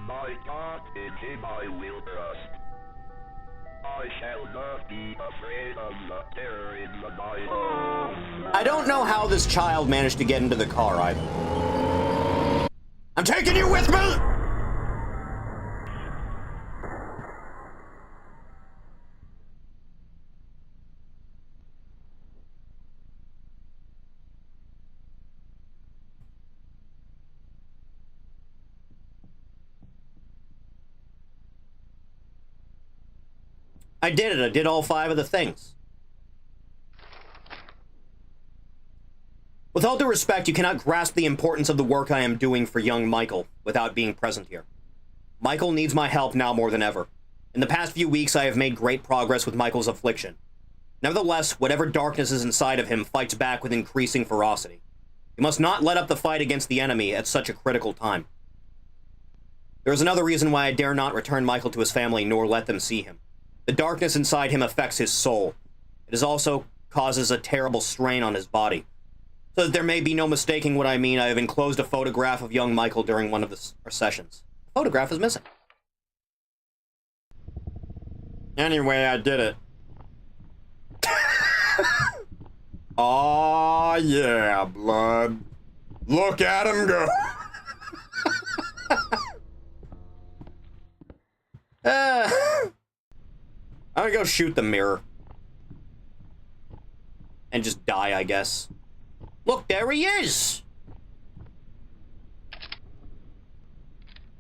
Speaker 3: My God, in him I will trust. I shall not be afraid of the terror in the night.
Speaker 1: I don't know how this child managed to get into the car either. I'm taking you with me! I did it. I did all 5 of the things. With all due respect, you cannot grasp the importance of the work I am doing for young Michael without being present here. Michael needs my help now more than ever. In the past few weeks, I have made great progress with Michael's affliction. Nevertheless, whatever darkness is inside of him fights back with increasing ferocity. You must not let up the fight against the enemy at such a critical time. There is another reason why I dare not return Michael to his family nor let them see him. The darkness inside him affects his soul. It is also causes a terrible strain on his body. So that there may be no mistaking what I mean, I have enclosed a photograph of young Michael during one of our sessions. The photograph is missing. Anyway, I did it. Aw, yeah, blood. Look at him go. I'm gonna go shoot the mirror. And just die, I guess. Look, there he is!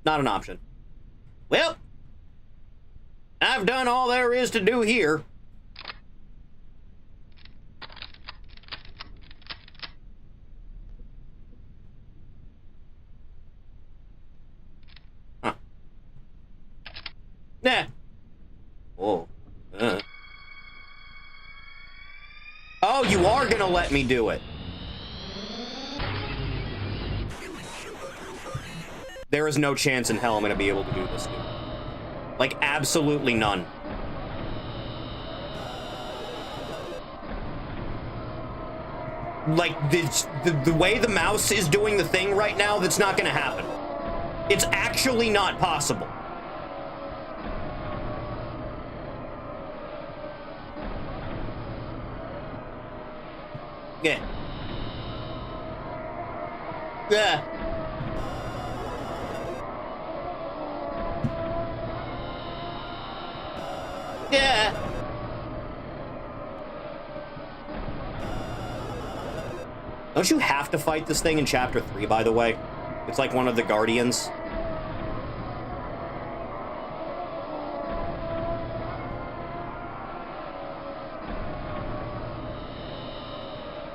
Speaker 1: Not an option. Well, I've done all there is to do here. Huh. Nah. Whoa. Oh, you are gonna let me do it. There is no chance in hell I'm gonna be able to do this, dude. Like, absolutely none. Like, the way the mouse is doing the thing right now, that's not gonna happen. It's actually not possible. Yeah. Yeah. Yeah. Don't you have to fight this thing in Chapter 3, by the way? It's like one of the Guardians.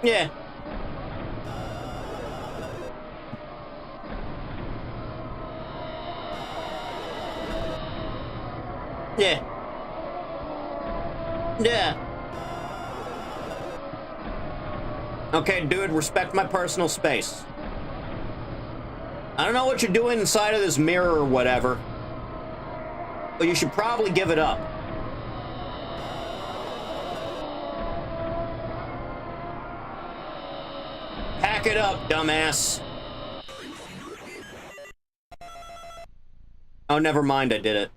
Speaker 1: Yeah. Yeah. Yeah. Okay, dude, respect my personal space. I don't know what you're doing inside of this mirror or whatever, but you should probably give it up. Pack it up, dumbass. Oh, never mind, I did it.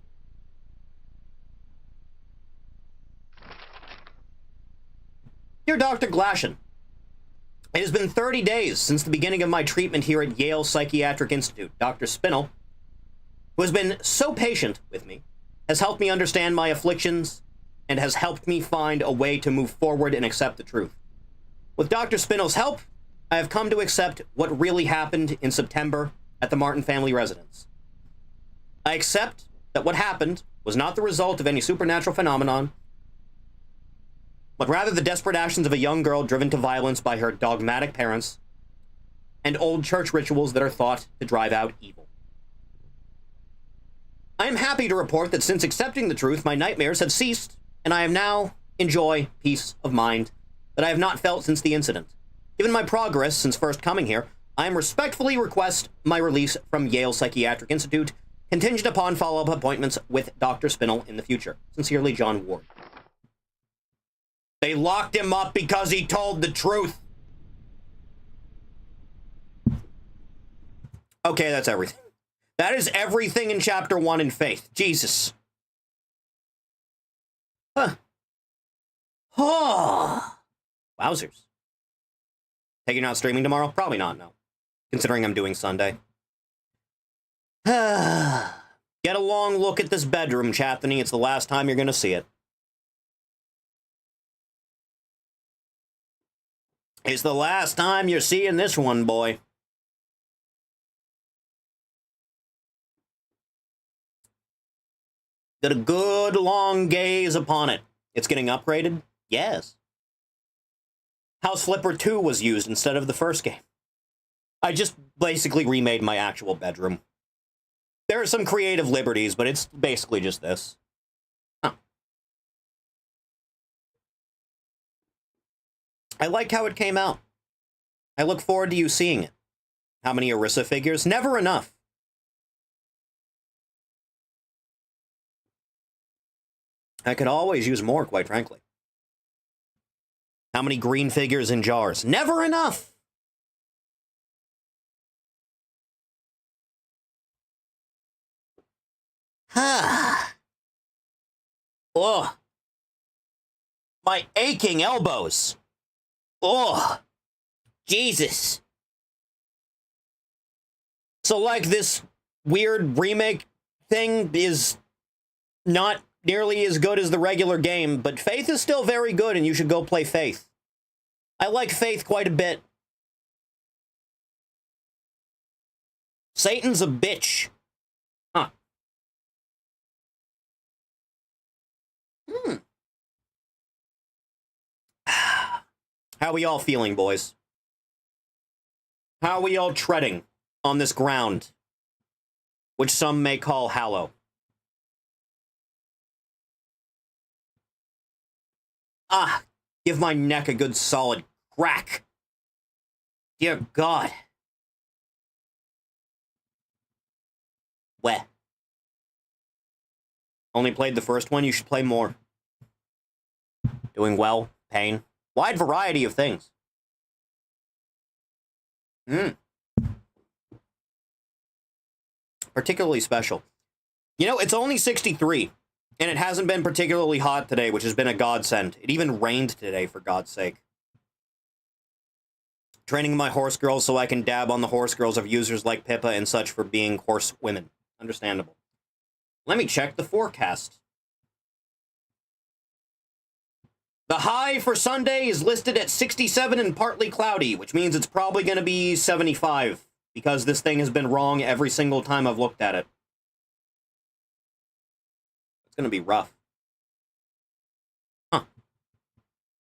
Speaker 1: Dear Dr. Glashan, it has been 30 days since the beginning of my treatment here at Yale Psychiatric Institute. Dr. Spinell, who has been so patient with me, has helped me understand my afflictions and has helped me find a way to move forward and accept the truth. With Dr. Spinell's help, I have come to accept what really happened in September at the Martin family residence. I accept that what happened was not the result of any supernatural phenomenon, but rather the desperate actions of a young girl driven to violence by her dogmatic parents and old church rituals that are thought to drive out evil. I am happy to report that since accepting the truth, my nightmares have ceased, and I am now enjoy peace of mind that I have not felt since the incident. Given my progress since first coming here, I am respectfully request my release from Yale Psychiatric Institute, contingent upon follow-up appointments with Dr. Spinell in the future. Sincerely, John Ward. They locked him up because he told the truth. Okay, that's everything. That is everything in Chapter 1 in Faith. Jesus. Huh. Oh. Wowzers. Taking out streaming tomorrow? Probably not, no. Considering I'm doing Sunday. Get a long look at this bedroom, Chathany. It's the last time you're going to see it. It's the last time you're seeing this one, boy. Did a good long gaze upon it. It's getting upgraded? Yes. House Flipper 2 was used instead of the first game. I just basically remade my actual bedroom. There are some creative liberties, but it's basically just this. Huh. I like how it came out. I look forward to you seeing it. How many Orisa figures? Never enough. I could always use more, quite frankly. How many green figures in jars? Never enough! Ugh. My aching elbows. Ugh. Jesus. So, like, this weird remake thing is not nearly as good as the regular game, but Faith is still very good, and you should go play Faith. I like Faith quite a bit. Satan's a bitch. Huh. How we all feeling, boys? How we all treading on this ground, which some may call hallow? Ah, give my neck a good solid crack. Dear God. Weh. Only played the first one, you should play more. Doing well, pain. Wide variety of things. Particularly special. You know, it's only 63. And it hasn't been particularly hot today, which has been a godsend. It even rained today, for God's sake. Training my horse girls so I can dab on the horse girls of users like Pippa and such for being horse women. Understandable. Let me check the forecast. The high for Sunday is listed at 67 and partly cloudy, which means it's probably going to be 75, because this thing has been wrong every single time I've looked at it. It's going to be rough. Huh.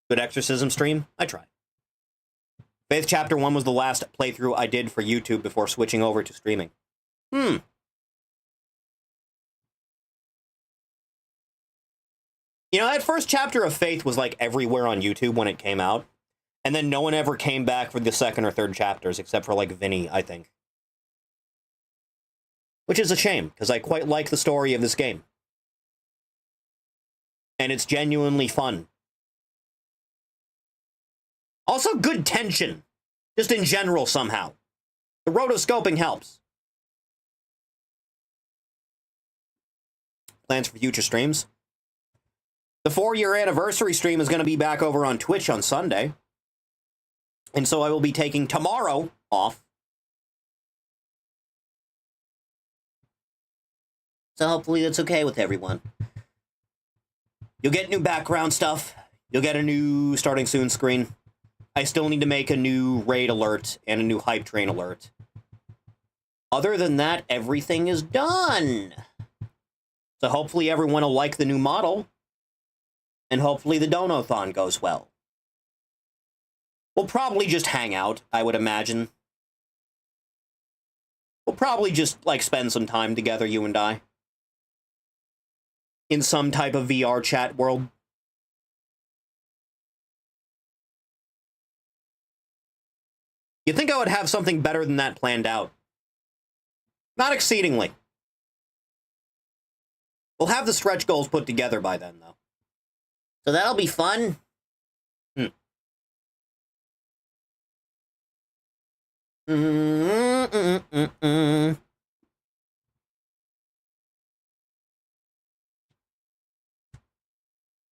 Speaker 1: Good exorcism stream? I tried. Faith Chapter 1 was the last playthrough I did for YouTube before switching over to streaming. You know, that first chapter of Faith was like everywhere on YouTube when it came out. And then no one ever came back for the second or third chapters, except for like Vinny, I think. Which is a shame, because I quite like the story of this game. And it's genuinely fun. Also, good tension. Just in general, somehow. The rotoscoping helps. Plans for future streams? The 4-year anniversary stream is going to be back over on Twitch on Sunday. And so I will be taking tomorrow off. So hopefully that's okay with everyone. You'll get new background stuff. You'll get a new starting soon screen. I still need to make a new raid alert and a new hype train alert. Other than that, everything is done. So hopefully everyone will like the new model. And hopefully the Donathon goes well. We'll probably just hang out, I would imagine. We'll probably just, like, spend some time together, you and I. In some type of VR chat world. You'd think I would have something better than that planned out. Not exceedingly. We'll have the stretch goals put together by then, though. So that'll be fun.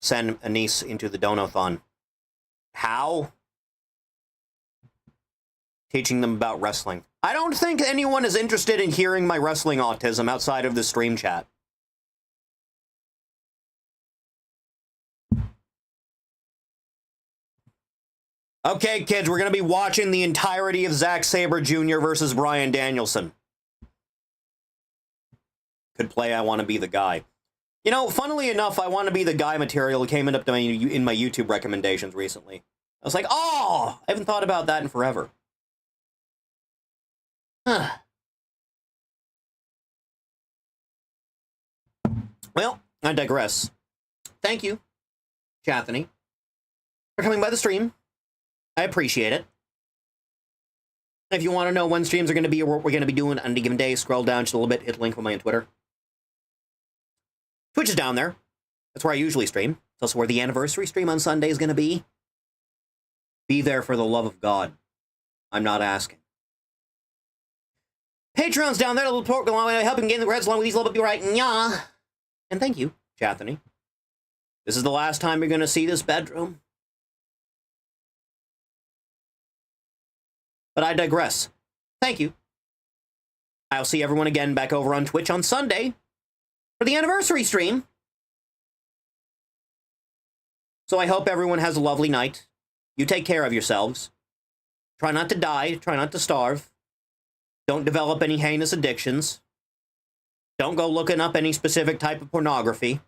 Speaker 1: Send a niece into the Donathon. How? Teaching them about wrestling. I don't think anyone is interested in hearing my wrestling autism outside of the stream chat. Okay, kids, we're going to be watching the entirety of Zack Sabre Jr. versus Bryan Danielson. Could play I Want to Be the Guy. You know, funnily enough, I want to be the guy material came up to in my YouTube recommendations recently. I was like, oh, I haven't thought about that in forever.
Speaker 2: Huh.
Speaker 1: Well, I digress. Thank you, Chathany, for coming by the stream. I appreciate it. If you want to know when streams are going to be or what we're going to be doing on any given day, scroll down just a little bit, hit the link for my Twitter. Twitch is down there. That's where I usually stream. It's also where the anniversary stream on Sunday is going to be. Be there for the love of God. I'm not asking. Patreon's down there. A little pork along way, helping gain the reds along with these little bit right. Yeah. And thank you, Chathany. This is the last time you're going to see this bedroom. But I digress. Thank you. I'll see everyone again back over on Twitch on Sunday for the anniversary stream. So I hope everyone has a lovely night. You take care of yourselves. Try not to die. Try not to starve. Don't develop any heinous addictions. Don't go looking up any specific type of pornography.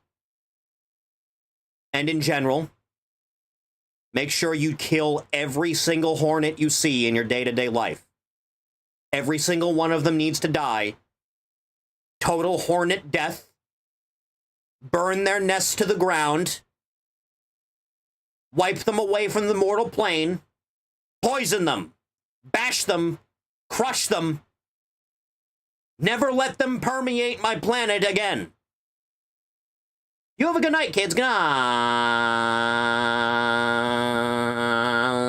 Speaker 1: And in general, make sure you kill every single hornet you see in your day-to-day life. Every single one of them needs to die. Total hornet death. Burn their nests to the ground. Wipe them away from the mortal plane. Poison them. Bash them. Crush them. Never let them permeate my planet again. You have a good night, kids. Good night.